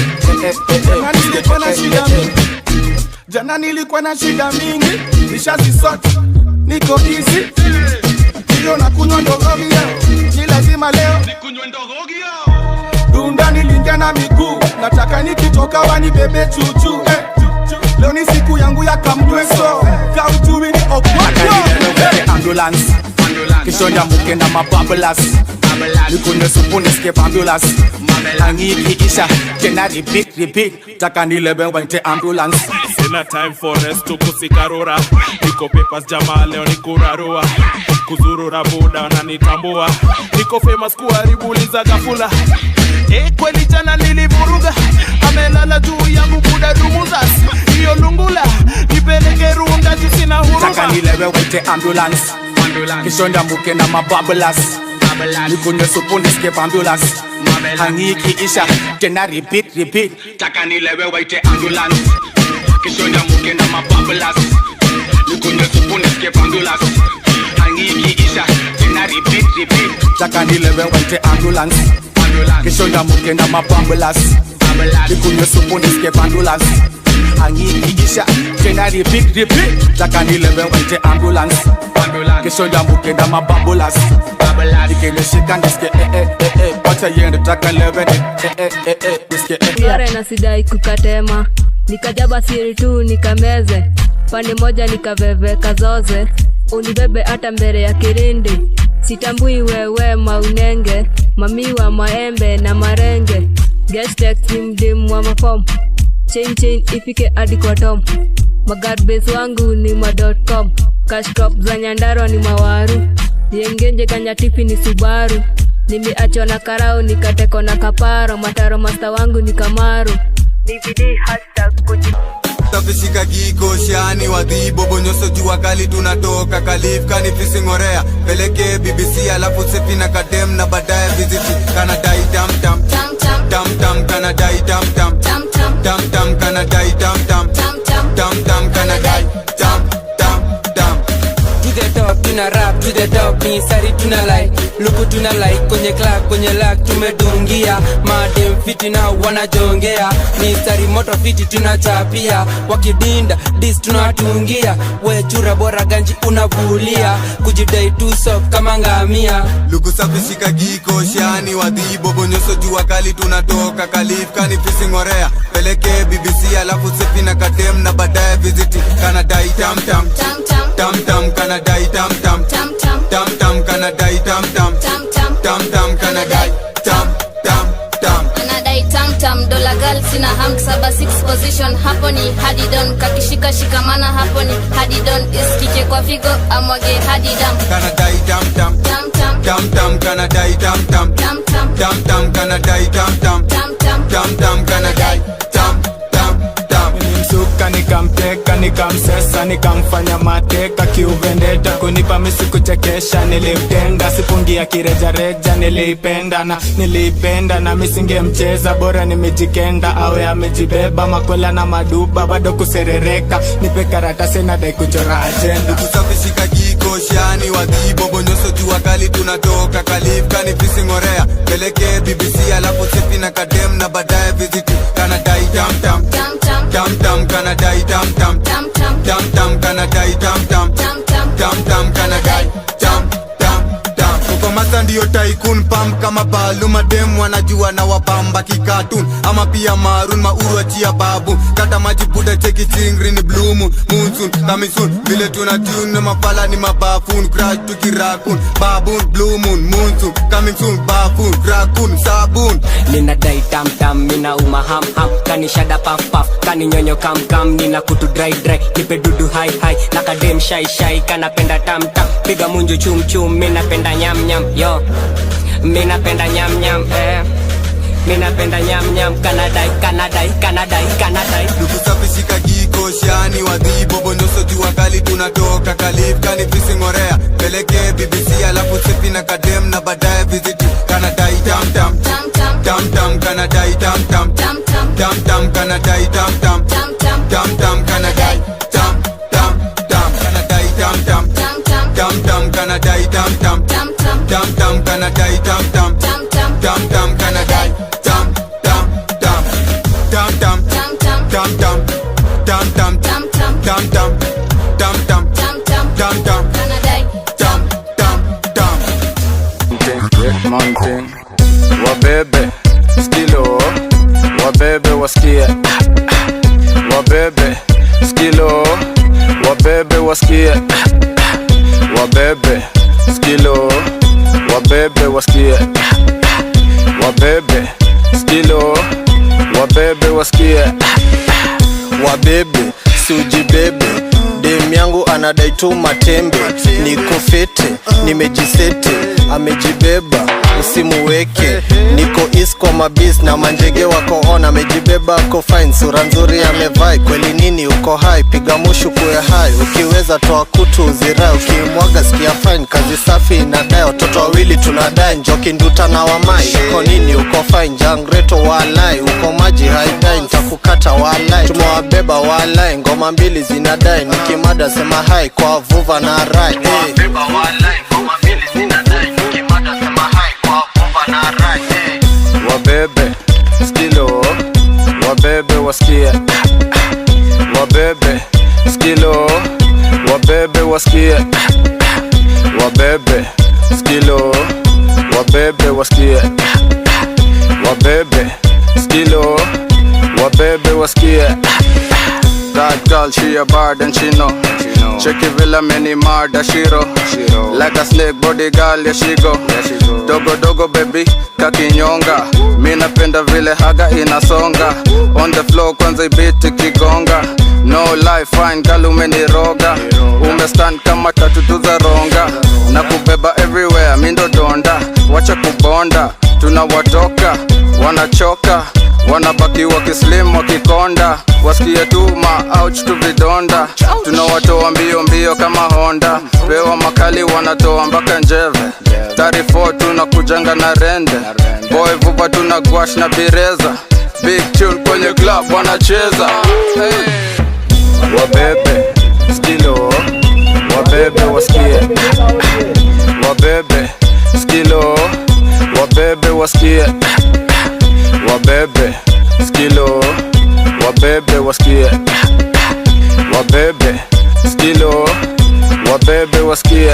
Jana nilikuwa na shida mingi Nishazisort Niko easy Hiyo na kunywa ndogogio Ni lazima leo Nikunywe ndogogio Dunda nilingia na miguu Nataka nikitoka wanibebe chuchu Leo ni siku yangu ya kamdweso Kautumi ni okwato Ambulance Kesho ndamukenda mabambulas Nikunywe supu nisike fandulas Hangiki isha tena repeat Taka nilewe wente ambulance Sina time for rest tukusikarura Niko papers jamaa leo ni kurarua Kuzurura buda na nitambua Niko famous kuharibuliza gafula kweli jana nilivuruga Amelala juu yangu buda dumuzas Iyo lungula nipeleke runda juu sina huruma Taka nilewe wente ambulance Kesho ndamukenda mabambulas Nikunywe supu nisike fandulas Hangiki isha tena repeat Taka nilewe wente ambulance Kesho ndamukenda mabambulas Nikunywe supu nisike fandulas Hangiki isha tena repeat Taka nilewe wente ambulance Kesho ndamukenda mabambulas Nikunywe supu nisike fandulas Hangiki isha tena repeat Taka nilewe wente ambulance Kesho ndamukenda mabambulas Nikimeshika nisike Wacha yende taka lewe Yare na sidai kukatema Nikajaba siri tu nikameze Pande moja nikaveve kazoze Unibebe hata mbele ya kirindi Sitambui wewe maunenge Mamiwa maembe na marenge Gestek mdimu wa mafom Chain ifike hadi kwa tom Magarbase wangu ni ma.com Cash crop za Nyandarua ni mawaru Yengenje kanyatifi ni Subaru Nimeachwa na karao nikateko na kaparo Mataro master wangu ni Kamaru DVD hashtag kuji Tafishika giko shani wadhibo bonyoso jua kali tunatoka kalif kanifisi ngorea peleke BBC alafu sefi na kadem na baadaye viziti kana dai tam kana dai tam kana dai tam kana dai tam To the top tuna rap to the top, ni sari tuna like, luku tuna like, kwenye club, kwenye lag, tumedungia, madem fiti na wanajongea, ni sari moto fiti tunachapia, wakidinda, dis tunatungia, we chura bora ganji unavulia, kujidai tu soft kama ngamia. Luku safi shika giko, shani wadhibo, bonyoso jua kali tunatoka, kalif kani fisi ngorea, peleke BBC alafu sefi na kadem na badaye visiti, kanadai tam tam, tam tam kanadai tam tam, tam tam kanadai tam tam, tam tam kanadai tam tam tam, anadai tam tam. Dola girl sina ham 76 position, hapo ni hadidon, kakishika shikamana hapo ni hadidon, iskike kwa figo amwage hadidam, kanadai tam tam, tam tam kanadai tam tam, tam tam kanadai tam tam, tam tam kanadai tam tam tam. Nimsuka nikamteka nikamsesa nikamfanya mateka kiuvendeta, kunipa misi kuchekesha nilimtenga, sipungia kirejareja niliipenda na misinge mcheza, bora nimejikenda awe amejibeba, makola na maduba bado kuserereka, nipe karatasi na dai kuchora agenda. Kusafishika giko, shani wadhibo, bonyoso jua kali tunatoka, kalif kani fisi ngorea, peleke BBC alafu sefi na kadem na badaye visiti, kanadai tam tam, tam tam kanadai tam tam, tam tam kanadai tam tam, tam tam kanadai tam tam tam. Uko masa ndiyo tycoon pam kama baluma, dem wanajua na wabamba kikatun, ama pia marun mauru achia babu, kata maji buda cheki chingri ni blue moon, moonsoon kamisun, vile tunatune na mapala ni mabafun, crash tukirakun, baboon blue moon, moonsoon coming soon, bafun, rakun, sabun. Nina dai tam tam, mina uma ham ham, kani shada puff puff, kani nyonyo kam kam, nina kutu dry dry, nipe dudu high high, naka dem shy shy, kana penda tam tam, piga munju chum chum, mina penda nyam nyam, yo, mina penda nyam nyam, mina penda nyam nyam, kanadai kanadai kanadai kanadai. Kusafishika giko, shani wadhibo, bonyoso jua kali tunatoka, kalif kani fisi ngorea, peleke BBC alafu sefi na kadem na badaye visiti, kanadai tam tam, tam tam kanadai tam tam, tam tam kanadai tam tam, tam tam kanadai tam tam tam, kanadai tam tam, tam tam kanadai tam tam, tam tam kanadai tam tam, tam tam kanadai tam tam tam, tam tam tam tam, tam tam tam tam, tam tam tam tam, kanadai tam tam tam. Mountain wabebe skilo, wabebe wasikie, wabebe skilo, wabebe wasikie, wabebe skilo, wabebe wasikie, wabebe skilo, wabebe wasikie, wabebe siujibebe, dem yangu anadai tu matembe, niko fete nimejisete, amejibeba usimuweke, niko east kwa mabis na manjege wako on, amejibeba ako fine, sura nzuri amevai, kweli nini uko high, piga mushu kuwe high, ukiweza toa kutu uzirai, ukimwaga sikia fine, kazi safi inadai, watoto wawili tunadai, njoki nduta na wamai, uko nini uko fine, jangreto walai, uko maji haidai, nitakukata walai, tumewabeba walai, ngoma mbili zinadai, nikimada sema hai kwa vuva na rai, tumewabeba walai, ngoma mbili zinadai, nikimada sema hai kwa vuva na rai, wabebe skilo, wabebe wasikie, wabebe skilo, wabebe wasikie, wabebe skilo, wabebe wasikie, wabebe skilo, wabebe wasikie. That girl, she a bad and she know. Check it villa many murder shiro. Like a snake body girl, yeah she go. Dogo dogo baby, kakinyonga. Mi napenda vile haga inasonga. On the floor kwanza ibiti kigonga. No life fine girl umeniroga. Umestand kama tatu za ronga. Na kubeba everywhere, mindo donda. Wacha kubonda, tunawatoka, wanachoka. Wanabaki wakislim wakikonda, wasikie tuma ouch tu vidonda, tunawatoa mbio mbio kama Honda, pewa makali wanatoa mpaka njeve, 34 tunakujanga na rende, boy vuba tunagwash na bireza, big tune kwenye club wanacheza, hey. Wabebe skilo, wabebe wasikie, wabebe skilo, wabebe wasikie, wabebe skilo, wabebe wasikie, wabebe skilo, wabebe wasikie.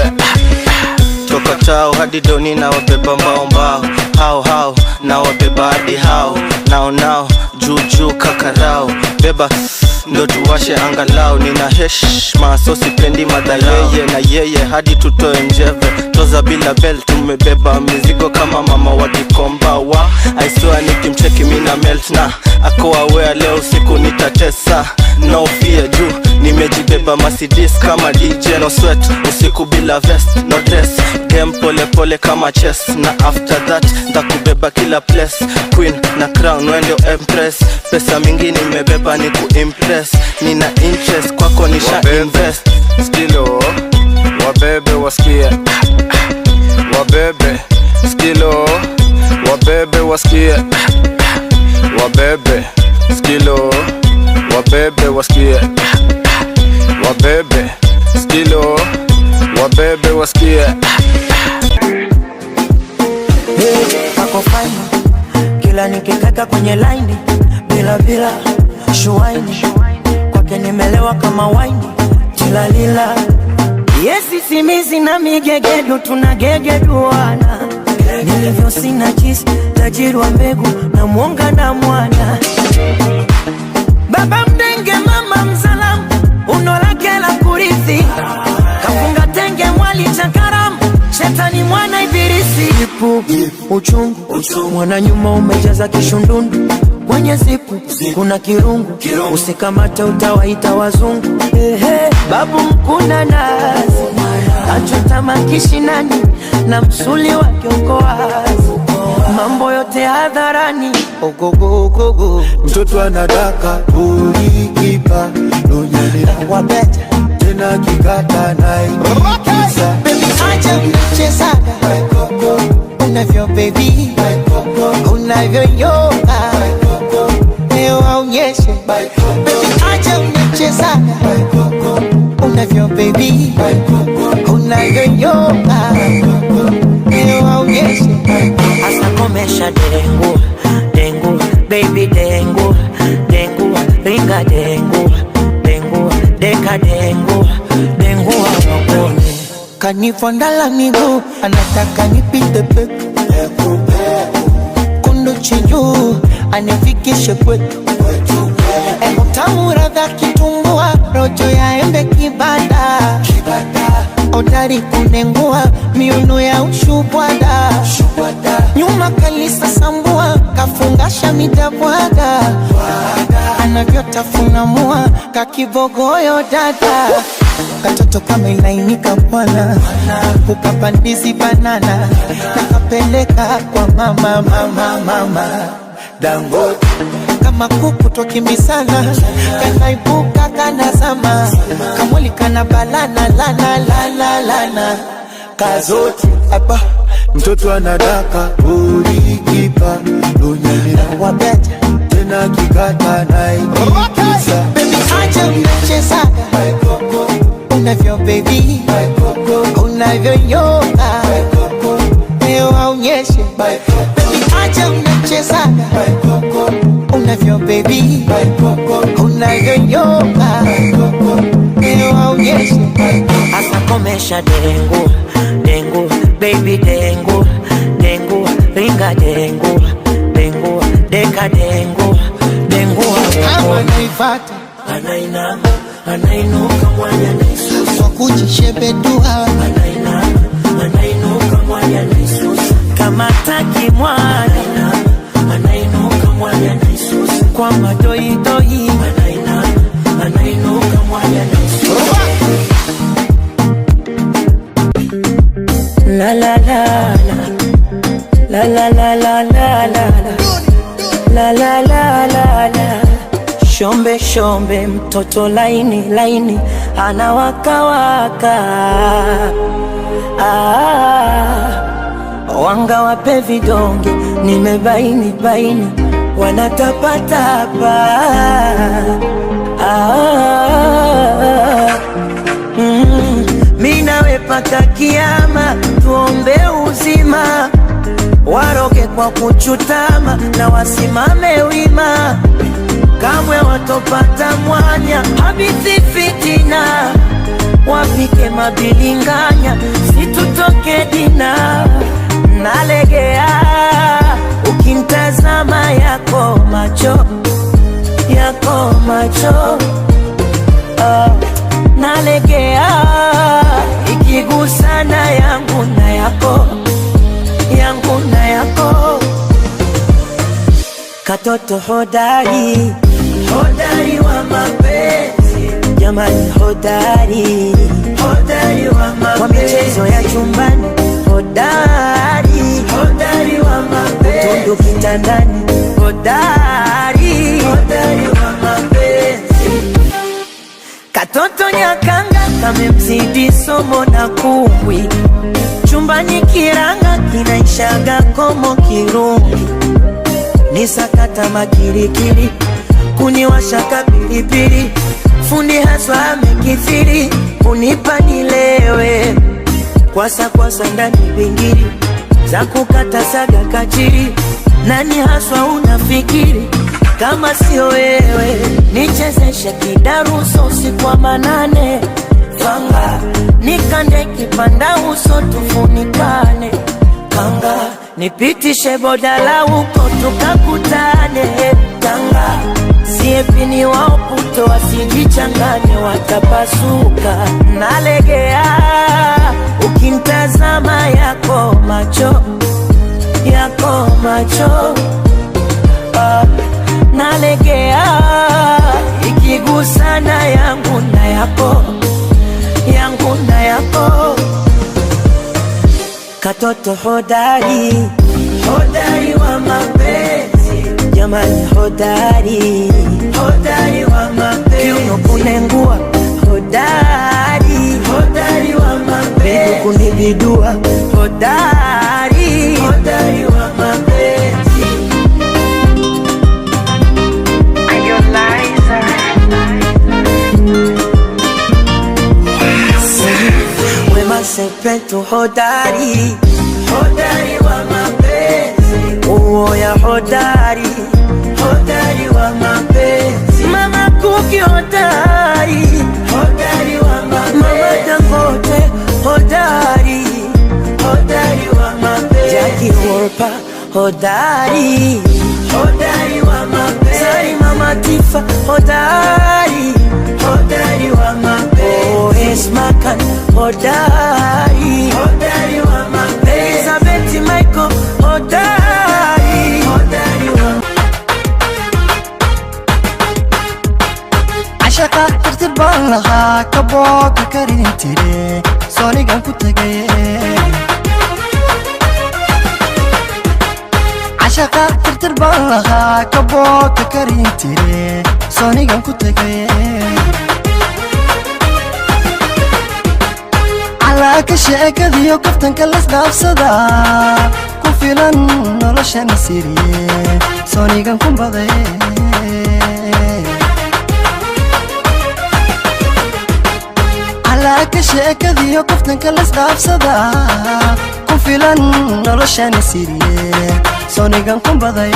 Toka chao hadi doni na wabeba mbao mbao, hao na wabeba hadi hao, nao juju kakarao, beba ndo tuwashe angalau. Nina heshima so sipendi madharau, na yeye hadi tutoe njeve, toza bila belt. Tumebeba mizigo kama mama wa Gikomba wa I swear nikimcheki mina melt na ako aware leo usiku nitatesa. No fear juu nimejibeba Mercedes kama DJ, no sweat usiku bila vest, no dress game pole pole kama chess. Na after that ndakubeba kila place, queen na crown wende empress. Pesa mingi nimebeba ni kuimpress, nina interest kwako nisha invest. Skilo wabebe wasikie, wabebe skilo, wabebe wasikie, wabebe skilo, wabebe wasikie, wabebe skilo, wabebe wasikie. Kako fine kila nikikaka kwenye line, bila shuaini kwake nimelewa kama wine, tilalila. Yesi simizi na migegedu tunagegeduana, nilivyo sina jisi tajiri wa mbegu na mwonga na mwana. Baba mdenge mama mzalamu unolake la kurithi, kafunga tenge mwali chakaramu shetani mwana ibilisi. Ipu uchungu mwana nyuma umejaza kishundundu, kwenye zipu kuna kirungu, usikamate utawaita wazungu. Babu mkuna nazi achota makishinani na msuli wa kiongoazi, mambo yote hadharani. Ogogo mtoto anadaka ulikipa nonyelea wabeta tena kikata naikisa. Baby acha mchezaga unavyo baby, unavyo yoga leo aonyeshe. Baby acha mchezaga unavyo baby, unavyo yoga leo aonyeshe. Asa komesha dengu baby dengu ringa dengu deka dengu wapone. Kanifondala miguu anataka nipite peku, kundu chinju anifikishe kwetu. Utamu radha kitumbua, rojo ya embe kibada, odari kunengua, miuno ya ushubwada, nyuma kalisa sambua, kafungasha midabwaga, anavyotafuna mua, kakibogoyo dada. Katoto kama ilainika bwana, ukapandizi banana, nakapeleka kwa mama Dangote. Kama kuku tokimbisana, kanaibuka kanazama, kamwili kana balana lana Kazoti hapa mtoto anadaka ulikipa nonyelea wabeta tena kikata naikisa. Baby acha mchezaga unavyo baby, unavyo yoga leo aonyeshe. Baby acha mchezaga unavyo baby, unavyo yoga leo aonyeshe. Asa komesha dengu baby dengu ringa dengu deka dengu kama naifata anainama anainuka mwanya naisusa kujishebedua, anainuka mwanya naisusa kama taki mwana, anainuka mwanya naisusa kwa madoidoi, anainuka mwanya naisusa. La la la la la la la la la la la la la la. Shombe mtoto laini anawaka wanga wape vidonge nimebaini wanatapatapa mpaka kiama, tuombe uzima, waroge kwa kuchutama na wasimame wima, kamwe watopata mwanya habithi fitina, wapike mabilinganya situtoke dina. Nalegea ukimtazama yako macho, yako macho, nalegea ikigusana yangu na yako, yangu na yako. Katoto hodari, hodari wa mapenzi, jamani hodari, hodari wa mapenzi, kwa michezo ya chumbani hodari, hodari wa mapenzi, utundu kitandani hodari, hodari wa mapenzi. Katoto nyakanga kamemzidi somo na kumbwi, chumbani kiranga kinaishaga komo kirungi, nisakata makirikiri kuniwashaka pilipili, fundi haswa amekithiri unipa nilewe, kwasa kwasa ndani bingiri za kukata saga kachiri. Nani haswa unafikiri kama sio wewe? Nichezeshe kidaruso usiku wa manane, fanga nikande kipanda uso tufunikane, kanga nipitishe bodala uko tukakutane, tanga siepini waoputo wasijichangane watapasuka. Nalegea ukimtazama yako macho, yako macho, nalegea ikigusana yangu na yako, yangu na yako. Katoto hodari, hodari wa mapenzi, jamani hodari, hodari wa mapenzi, kiuno kunengua hodari, hodari wa mapenzi, miguu kunibidua hodari, hodari wa mapenzi. Wema Sepetu hodari, hodari wa mapenzi, uoya hodari, hodari wa mapenzi, Mama Kuki hodari, hodari wa mapenzi, Mama Dangote hodari, hodari wa mapenzi, Jackie Wolper hodari, hodari wa mapenzi, Salima Matifa hodari, hodari wa mapenzi, Oes Makan hodari, hodari wa mapenzi, Elizabeth Michael hodari, hodari wa عشقا ترتبان لها كبوك كرين تيري صونيقان كتاقي عشقا ترتبان لها كبوك كرين تيري صونيقان كتاقي على كشيك ذيو كفتن كالس دافصدا كفلان نولشان سيري صونيقان كنبضي sheekadiyo kaftanka lasdhaafsada ku filan noloshani siriye soonigan ku baday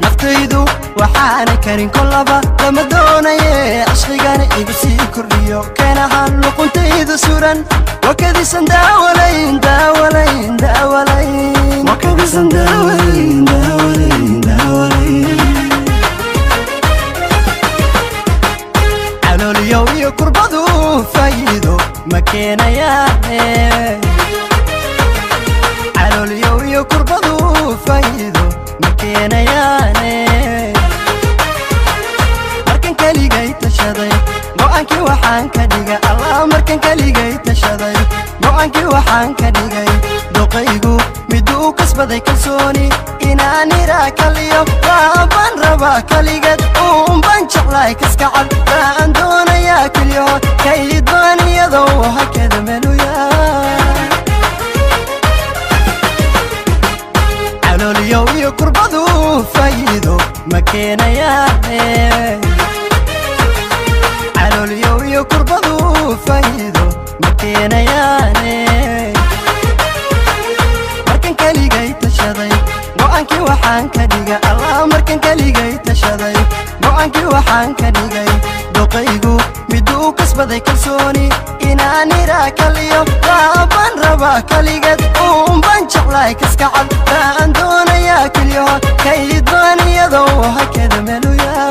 naftaydu waxaana karin kolaba lama doonaye ashqigana igu sii kordhiyo keenahaan luquntaydu suran wakadisan daawalayn daawalayn daawalayn wakadisan daawalayn daawalayn daawalayn yo iyo kurbadu faa'iido ma keenayaane alol yo iyo kurbadu faa'iido ma keenayaane markan kaligay tashaday go'aankii waxaan ka dhigay allah markan kaligay tashaday go'aankii waxaan ka dhigay doqaygu miduu kasbaday kalsooni inaan iraa kaliyo waan rabaa kaligad uunbaan jeclahay kaskacad baan doonayaa keliyo kaydbaan iyadoo hakada meluyaa calooliyow iyo kurbadu faa'iido ma keenayaane iyo kurbadu faa'iido ma keenayaane markan kaligay tashaday go'aankii waxaan ka dhigay allah markan kaligay tashaday go'aankii waxaan ka dhigay doqaygu miduu kasbaday kalsooni inaan iraa kaliyo baan rabaa kaligeed baan jeclahay kaska cad baan doonayaa keliyo kayd baan iyadoo hakada meeluyaa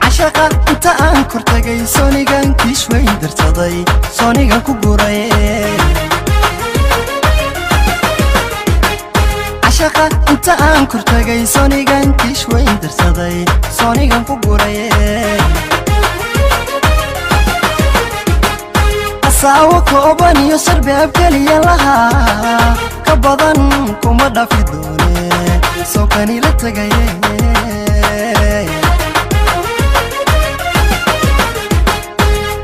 cashaqa inta aan kortagay soonigan kiish weyn darsaday soonigan ku guray cashaqa inta aan kortagay soonigan kiish weyn darsaday soonigan ku guray asaawo kooban iyo sarbeeb keliya lahaa ka badan kuma dhafi doone soo kani la tagaye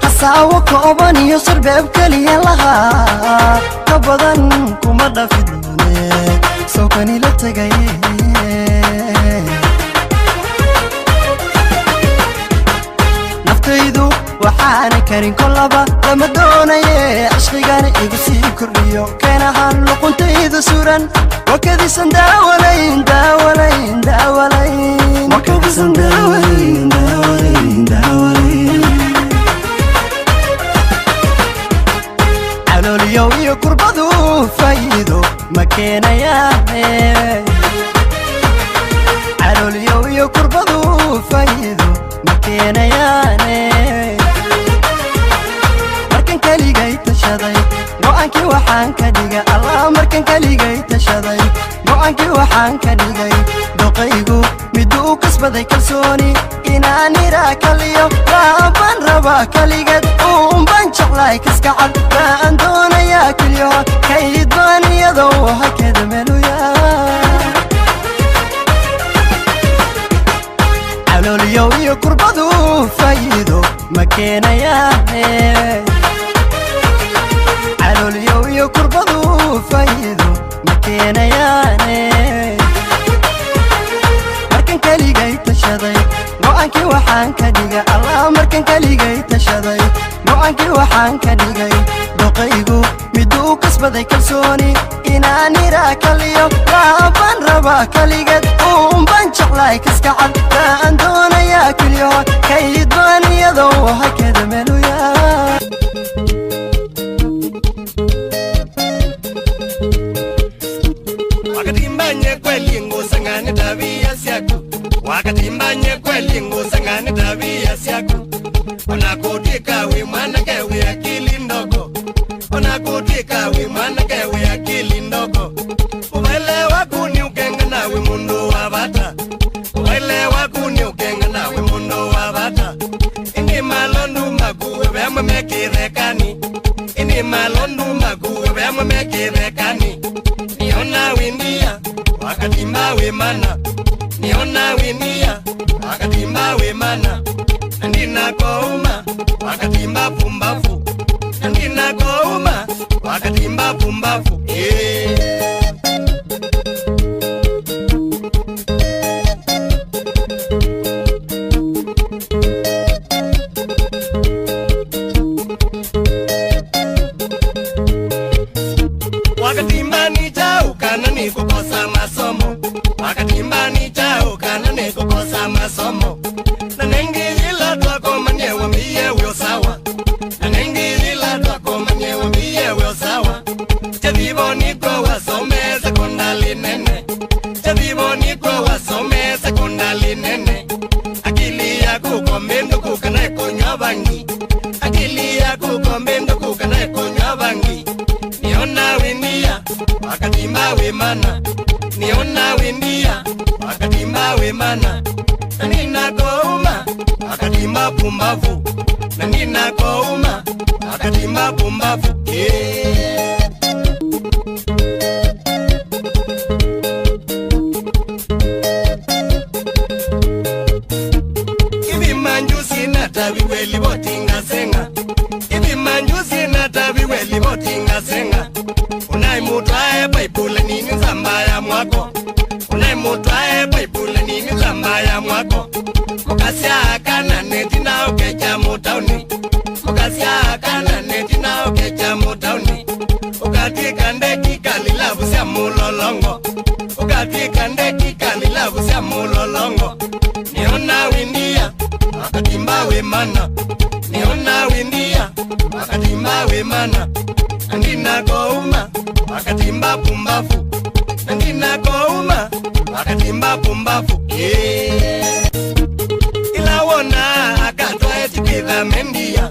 asaawo kooban iyo sarbeeb keliya lahaa ka badan kuma dhafi doone soo kani la tagaye naftaydu waxaana karin kolaba lama doonaye cishqigana igu sii kordhiyo keen ahaan luquntayda suran wakadiisan daawalayn daawalayn daawalayn wakadiisan daawalayn daawalayn daawalayn calooliyow iyo kurbadu faa'iido ma keenayaane calooliyow iyo kurbadu faa'iido ma keenayaane markan kaligay tashaday go'aankii waxaan ka dhigay allah markan kaligay tashaday go'aankii waxaan ka dhigay doqaygu miduu kasbaday kalsooni inaan iraa kaliyo baan rabaa kaligeed baan jeclahay kaska cad baan doonayaa keliyo kayd baan iyadoo hakada meeluyaa calooliyow iyo kurbadu faa'iido ma keenayaane calooliyow iyo kurbadu faa'iido ma keenayaane markan kaligay tashaday go'aankii waxaan ka dhigay allah markan kaligay tashaday go'aankii waxaan ka dhigay doqaygu miduu kasbaday kalsooni inaan iraa kaliyo baan rabaa kaligeed baan jeclahay kaska cad baan doonayaa keliyo kayd baan iyadoo hakada meeluyaa wakatimbanye kweli ngusangane tabia syako wakatimbanye kweli ngusangane tabia syako unakutika we mwana kewe akili ndogo unakutika we mwana kewe akili ndogo uelewa kuni ukenga nawe mundu wa bata uelewa kuni ukenga nawe mundu wa bata ini malondu maguwe bema mekirekani ini malondu maguwe bema mekirekani niona windia wakatimba we mana niona windia wakatimba we mana nandina kouma wakatimba pumbafu nandina kouma wakatimba pumbafu wakatimba ni chao kana ni kukosa masomo wakatimba ni chao kana ni kukosa masomo na nengizila twako manyewa miyewe sawa na nengizila twako manyewa miyewe sawa chadivo niko wasome sekondari nene chadivo niko wasome sekondari nene akili yako komendo kukana konya bangi akili yako komendo kukana konya bangi niona windia wakatimba we mana niona windia wakatimba we mana na nina kouma wakatimba pumbavu na nina kouma wakatimba pumbavu ivi manjusi na tabi weli botinga senga ivi manjusi na tabi weli botinga senga unai mutwae paipule nini zambaya mwako unai mutwae paipule nini zambaya mwako mukasya kana netina okecha mutauni mukasia kana netina okecha mutauni ukatika ndeki kalila busia mulolongo ukatika ndeki kalila busia mulolongo niona windia akatimba we mana niona windia akatimba we mana andina kouma akatimba pumbafu andina kouma akatimba pumbafu ilawona akatwa etipidha mendia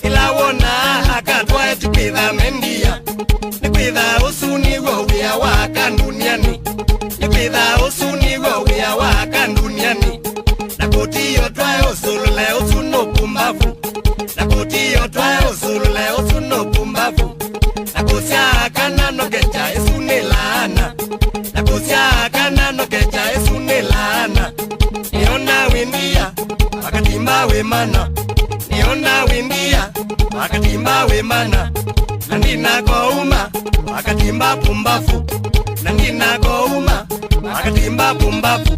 ilawona akatwa etipidha mendia nikwidha usuni wowia waka duniani nikwidha usuni wowia waka duniani nakutiyo twae usulule usuno pumbafu nakutiyo twae usulule usuno pumbafu nakusia kana nokecha esune laana nakusia kana nokecha esune laana niona windia wakatimba we mana niona windia wakatimba we mana nandina kouma wakatimba pumbafu nandina kouma wakatimba pumbafu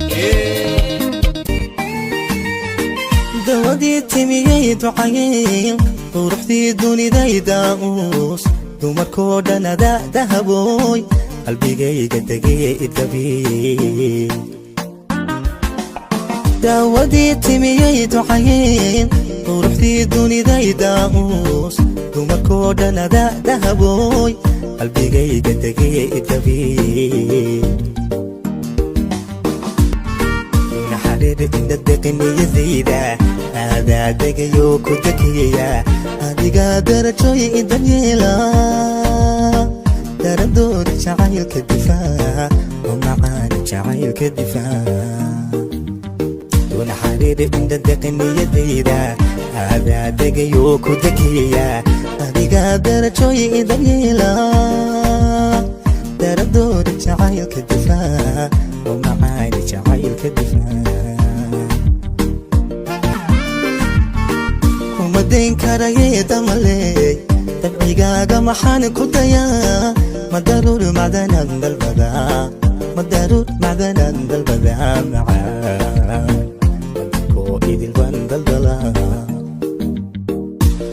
dawadii timiyay ducayeen quruxdii dunidayda uus dumarkoo dhan adaa dahabooy qalbigayga degee idabiyey dawadii timiyay ducayeen quruxdii dunidayda uus dumarkoo dhan adaa dahabooy qalbigayga degee idabiyey inda deqiniyadayda aadaa degayoo ku dekiya adigaa darajooyi idaryeela daradooda jacaylka difaac oo macaani jacaylka difaac duna xariiri inda deqiniyadayda aadaa degayoo ku dekiya adigaa darajooyi idaryeela daradooda jacaylka difaac oo macaani jacaylka difaac madayn karayee damaley dabcigaaga maxaan ku dayaa madaruur macdanan dalbadaa madaruur macdanan dalbadaa macaan madakoo idil baan daldalaa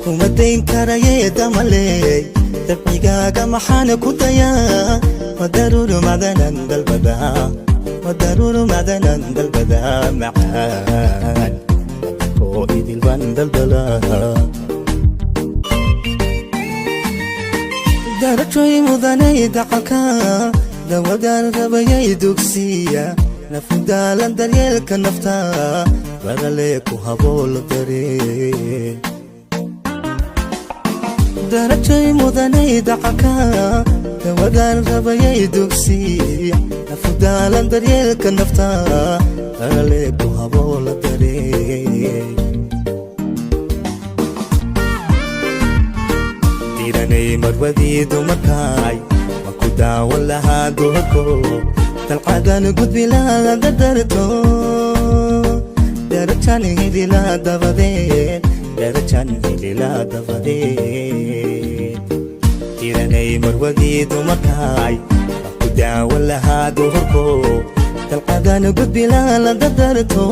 kumadayn karayee damaley dabcigaaga maxaan ku dayaa madaruur macdanan dalbadaa madaruur macdanan dalbadaa macaan idil baan daldalaa darajooy mudanay dacalka dawadaan rabayay dugsiya nafudaalan daryeelka nafta baralee ku haboola dareen darajooy mudanay dacalka dawadaan rabayay dugsiya nafudaalan daryeelka nafta baralee ku haboola dareen diranay marwadii dumarkaay maku daawan lahaa duhako dalcadan gudbilaa dadarto darajan hililaa dabadeed darajan hililaa dabadeed diranay marwadii dumarkaay maku daawan lahaa duhako dalcadan gudbilaa dadarto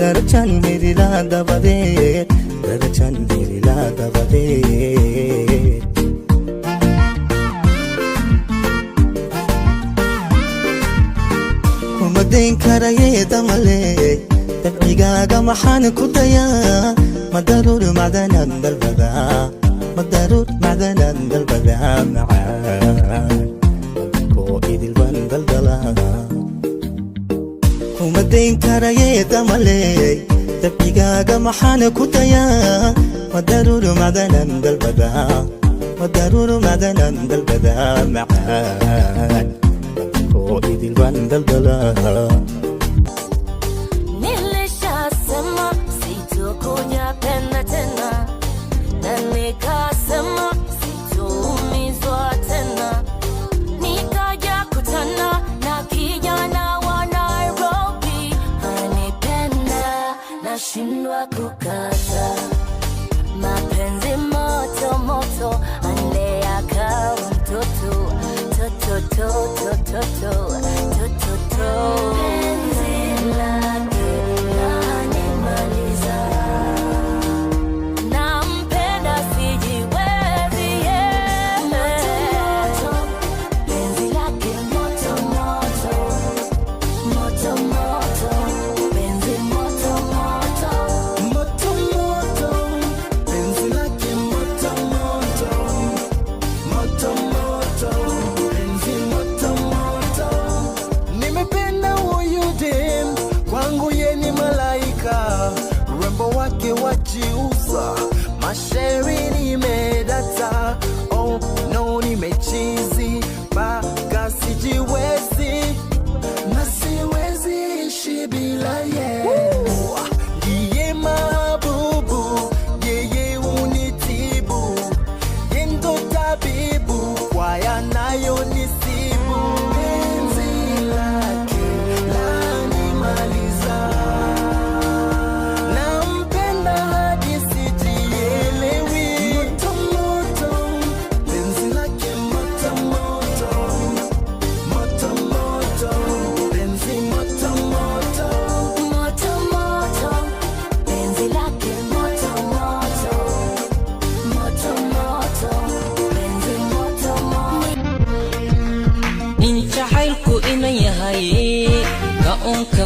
darajan hililaa dabadeed darajan hililaa dabadeed kumadayn karayee damaley dabcigaaga maxaan ku dayaa madaruur macdanan dalbadaa madaruur macdanan dalbadaa macaan madakoo idil baan daldalaa kumadayn karayee damaley dabcigaaga maxaan ku dayaa madaruur macdanan dalbadaa madaruur macdanan dalbadaa macaan madakoo idil baan daldalaa nilishasema sitokunyapenda tena na nikasema sitoumizwa tena nikaja kutana na kijana wa Nairobi anipenda nashindwa kukata mapenzi moto moto ande akawa mtoto toto toto toto toto toto penzi lake nani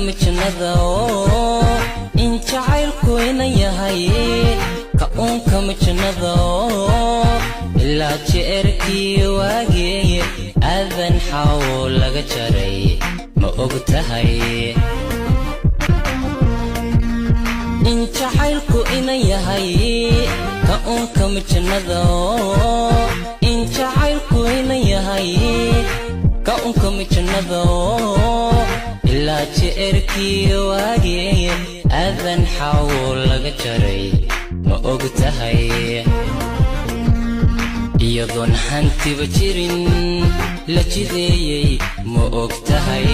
mijnada oo in jacaylku ina yahay ka unka mijnada oo ilaa jeerkii waagee aadan xawo laga jaray ma og tahay in jacaylku ina yahay ka unka mijnada oo in jacaylku ina yahay ka unka mijnada oo ilaa jeerkii waagee aadan xawo laga jaray ma og tahay iyadoon hantiba jirin la jideeyey ma og tahay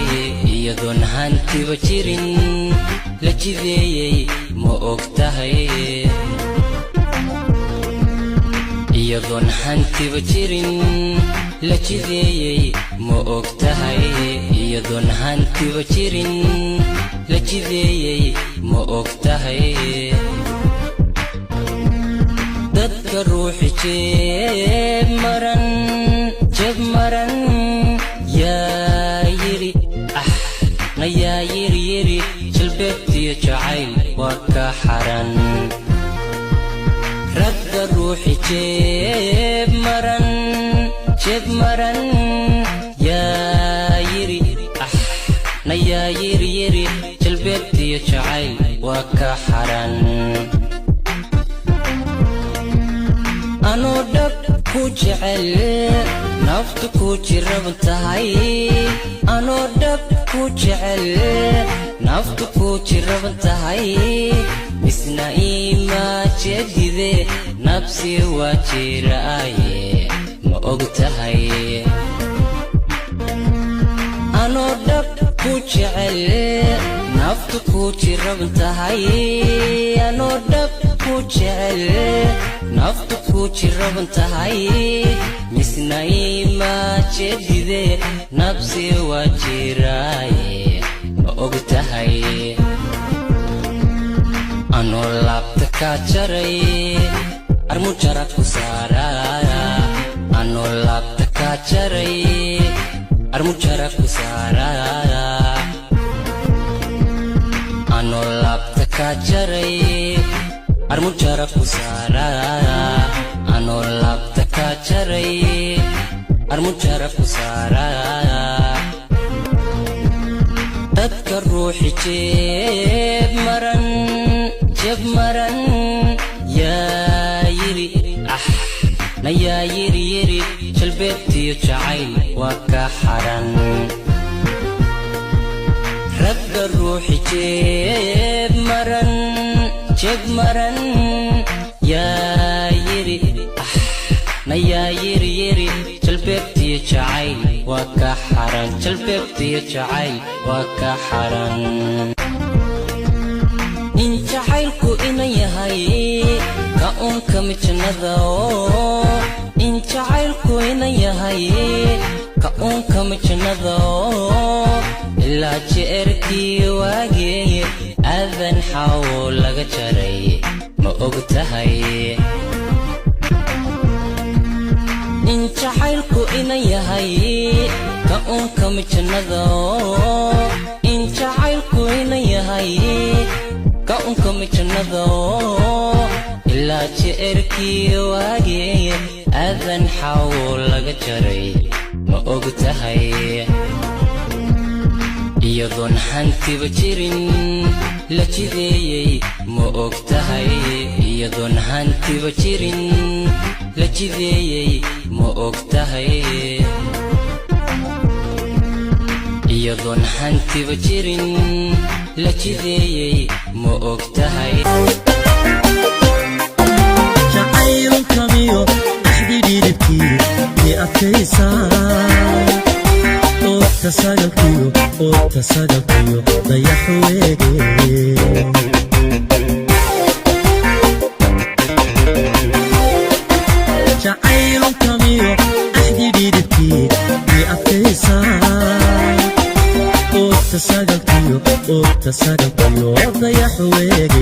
iyadoon hantiba jirin la jideeyey ma og tahay iyadoon hantiba jirin la jideeyey ma og tahay iyadoon hantiba jirin la jideeyey ma og tahay dadka ruuxi jeeb maran yaa yiri na yaa yiri jalbeebtiyo jacayl waa ka xaran ragga ruuxi jeeb maran yaa yiri na yaa yiri jalbeebtiyo jacayl waa ka xaran anoo dhab ku jecel naftu ku jiraban tahay anoo dhab ku jecel naftu ku jiraban tahay misna ima jedide nafsi waa jiraaye ma og tahay anoo dhab ku jecel naftu ku jiraban tahay anoo dhab ku jecel naftu ku jiraban tahay misna ima jedide nafsi waa jiraaye ma og tahay anoo laabta ka jaray armu jara ku saaraya anoo laabta ka jaray armu jara ku saaraya anoo laabta ka jaray armu jara ku saaraya anoo laabta ka jaray armu jara ku saaraya dadka ruuxi jeeb maran yaa yiri na yaa yiri jalbeebtiyo jacayl waa ka xaran ragga ruuxi jeeb maran yaa yiri na yaa yiri jalbeebtiyo jacayl waa ka xaran jalbeebtiyo jacayl waa ka xaran in jacaylku ina yahay ka unka mijnada oo in jacaylku ina yahay ka unka mijnada oo ilaa jeerkii waagee aadan xawo laga jaray ma og tahay in jacaylku ina yahay ka unka mijnada oo in jacaylku ina yahay ka unka mijnada oo ilaa jeerkii waagee aadan xawo laga jaray ma og tahay iyadoon hantiba jirin la jideeyey ma og tahay iyadoon hantiba jirin la jideeyey ma og tahay iyadoon hantiba jirin la jideeyey ma og tahay jacaylkamiyo axdidhidibkii i adkaysaa oogta sagalkiyo dayaxu weege jacaylkamiyo axdidhidibkii i adkaysaa oogta sagalkiyo dayaxu weege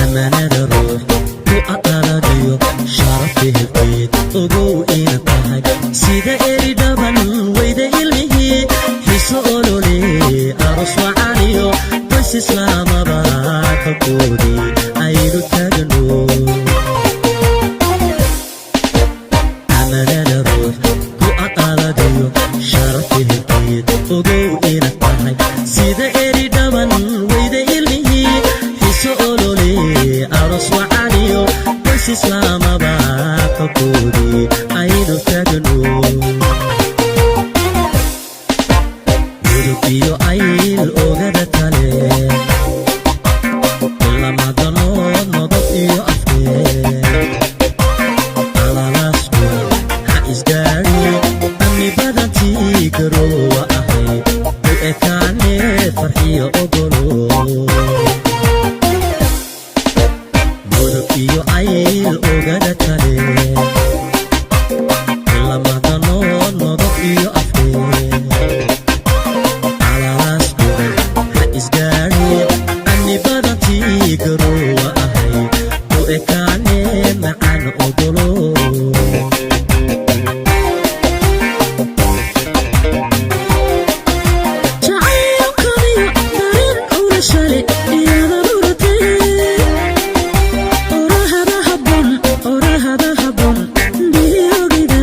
amanada ruux ku aqaladayo sharaf ehelkeed ogow ina tahay iyo qoys islaamaba kalkoodii aynu taagno amanada ruux ku aqaladayo sharafteed ogow inaad tahay sida eri dhaban weyda ilmihii xiso olole aroos wacaniyo qoys islaamaba kalkoodii aynu taagno mudug iyo ayl ogada kale lamadanood nodob iyo afkeed alalaasku ha isgaadhi amni badantii garoowa ahay u ekaane farxiyo ogolo mudug iyo ayl ogada kale lamadanood nodob iyo afkeed ani badantii garoowa ahay u ekaane macaan ogolo jacaylkaniyo dareen urashale iyada dhuratee orahada habon biogida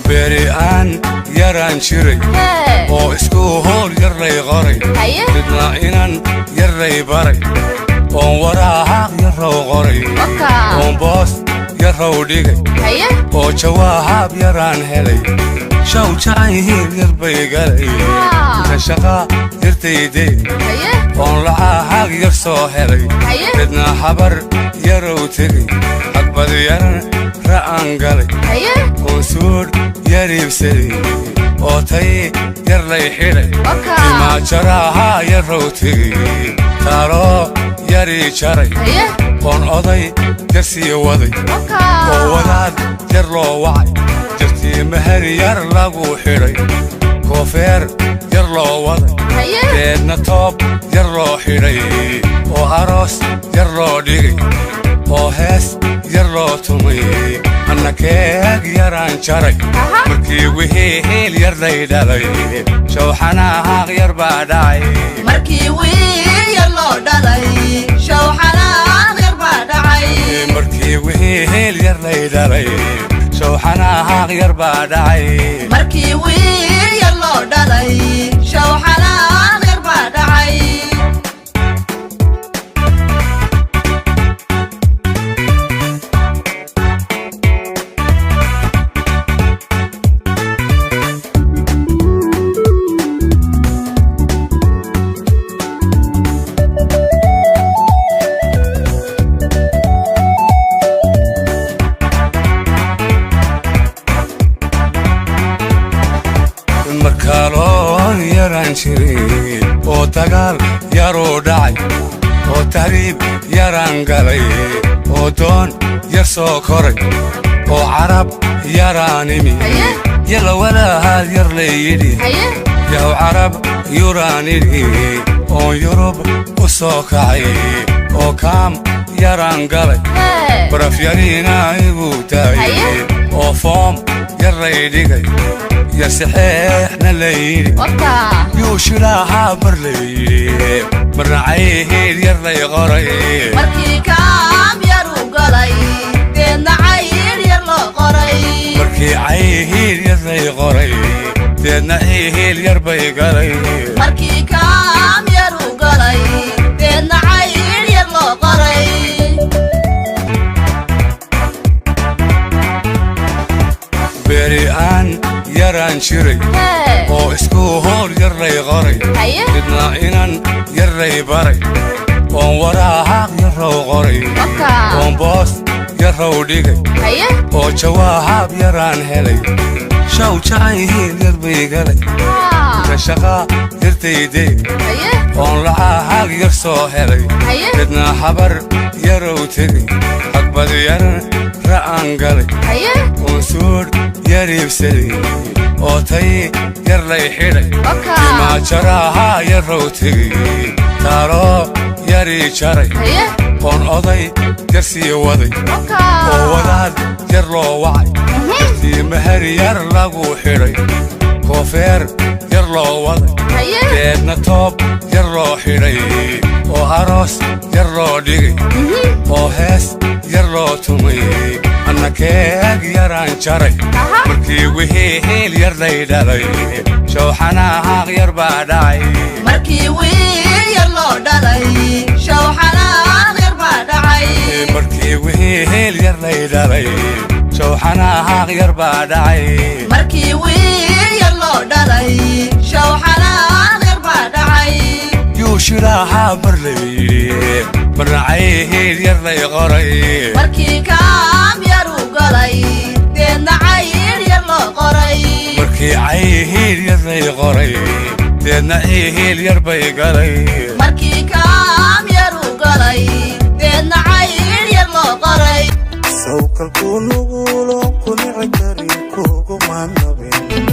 beri aan yaraan jiray oo isku hool yarlay qoray midna inan yarlay baray oon waraaq yarrow qoray oon boos yarrow dhigay oo jawaab yaraan helay shaw jacayl yarbay galay inta shaqa yartaydee oon lacaag yar soo helay midna habar yarow tegay xagbad yaran ra'aan galay oon suudh yariibsaday oo tay yarlay xidhay imaajaraha yarrow tegay taaloo yarii jaray oon oday yar sii waday oo wadaad yar loo wacay jartii mahar yar lagu xidhay koofeer yar loo waday deedna toob yar loo xidhay oo aroos yar loo dhigay oo hees yar loo tumay anna keeg yaraan jaray markii wixii heel yarlay dhalay shawxanaaq yar baa dhacay markii wiil yar loo dhalay shawxanaaq yar baa dhacay markii wixii heel yarlay dhalay shawxanaaq yar baa dhacay markii wiil yar loo dhalay shawxanaaq yar baa dhacay iyadoon yaraan jiray oo dagaal yaruu dhacay oo tahriib yaraan galay oo doon yar soo koray oo carab yaraan imi yalla walahaad yar layidhi yaw carab yuraan idhi oo yurub u soo kacay oo kaam yaraan galay baraf yariina igu taagay oo foom yar lay dhigay yar saxeexna layidhi yuu shilaahaa bar layidhi marna cayhiid yar lay qoray markii kaam yaru galay deedna cayhiid yar loo qoray markii cayhiid yar lay qoray deedna cayhiid yar bay galay markii kaam yaru galay deedna cayhiid yar loo qoray beri aan yaraan jiray oo isku hool yar lay qoray midna inan yar lay baray oon waraahaq yarrow qoray oon boos yarrow dhigay oo jawaahab yaraan helay shaw jacayhiid yar bay galay ka shaqaa yartaydee oon lacaahag yar soo helay midna habar yarow tegay xagbad yar ra'aan galay oon suudh yar iibsaday oo tay yar lay xidhay imaajaraha yarrow tegay taaloo yarii jaray oon oday yar sii waday oo wadaad yar loo wacay yartii mahar yar lagu xidhay koofeer yar loo waday deedna toob yar loo xidhay oo aroos yar loo dhigay oo hees yar loo tumay anna keeg yaraan jaray markii wixii hiil yar lay dhalay shawxanahaaq yar baa dhacay markii wiil yar loo dhalay shawxanahaaq yar baa dhacay markii wixii hiil yar lay dhalay shawxanahaaq yar baa dhacay markii wiil yar loo dhalay shawxanahaaq yar baa dhacay yuu shilaahaa bar layidhi marna cayhiid yar lay qoray markii kaam yaru galay deedna cayhiid yar loo qoray markii cayhiid yar lay qoray deedna cayhiid yar bay galay markii kaam yaru galay deedna cayhiid yar loo qoray sawkalkuu nugulo ku nici karin kugumaan nabin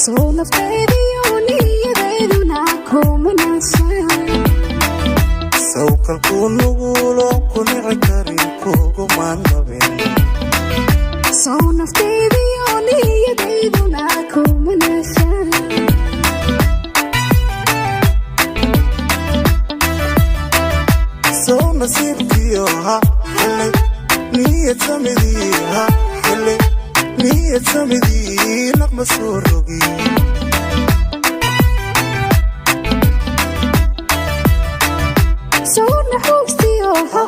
soo naftaydiyo niyadeeduna kumanasay sawkalkuu nugulo ku nici karin kugumaan nabin soo naftaydiyo niyadeeduna kumanasay soo nasiibkiyo ha hele niyad samidii ha hele niyad samidii naqma soo rogi soo naxuustiyo ha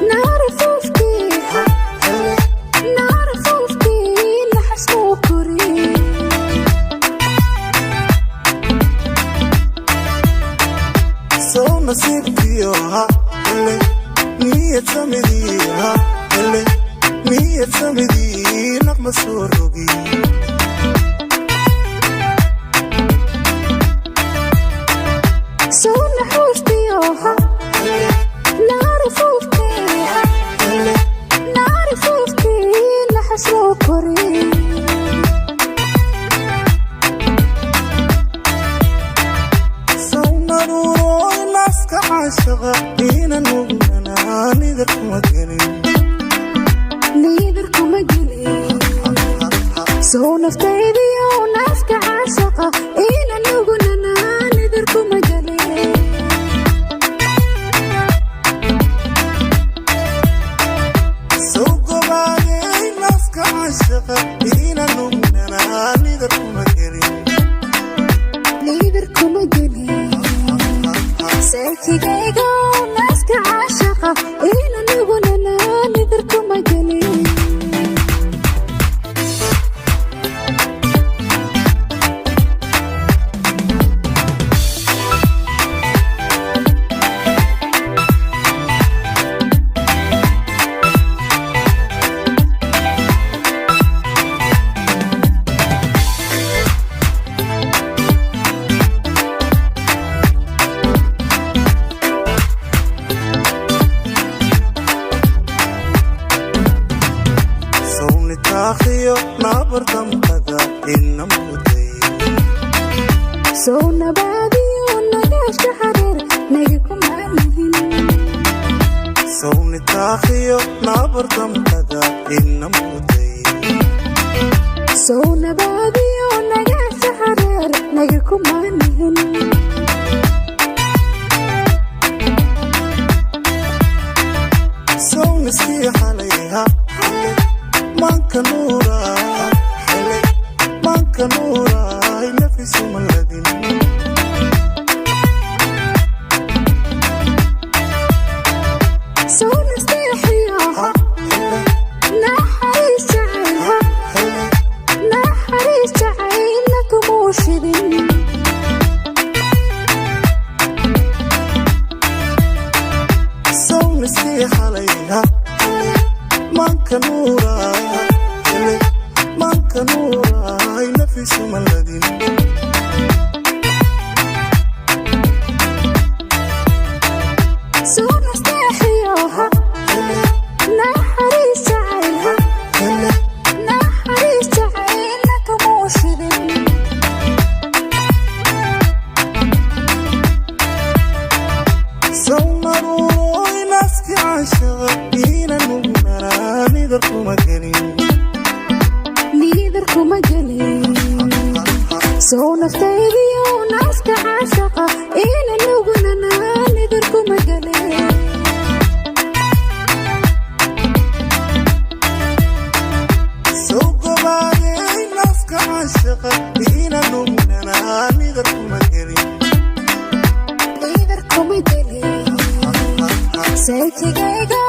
naarafufkii ha naarafufkii naxasmoo kori soo nasiibkiyo ha hele niyad samidii ha hele niyad samidii naqma soo rogi soo naxuustiyo ha naarafufkii ha naarafufkii naxasmoo kori sawnaruurooy naaska caashaqa iina nugnanaa nidar kuma gelin niidar kuma gelin soo naftaydiyo naaska caashaqa ina nugunanaa nidar kuma gelin sow gobaagay naaska caashaqa iina nugnanaa nidar kuma gelin niidar kuma gelin seekigayga naaska caashaqa ina nugunanaa nidar kuma gelin soo nabaadiyo nagaashka xareer naga kumaanihin sawni taakhiyo nabartamkada inamuday soo nabaadiyo nagaashka xareer naga kumaanihin sawni sii xalayha manka nuura manka nuura nafisu maladin soo nasteexiyaha naxariis jacaylha naxariis jacaylna kumuu shidin sawni sii xalayha manka nuura manka nuura nafisu maladin soo nasteexiyaha naxariis jacaylha naxariis jacaylna kumuu shidin sawnaruuro inaski canshaqa ina nugunara nidarkuma gelin niidarkuma gelin soo naftaydiyo naaska caashaqa ina nugunana niidarkuma gelin soo gobaaday naska canshaqa ina nugunana nidarkuma gelin niidarkuma gelin saytigayga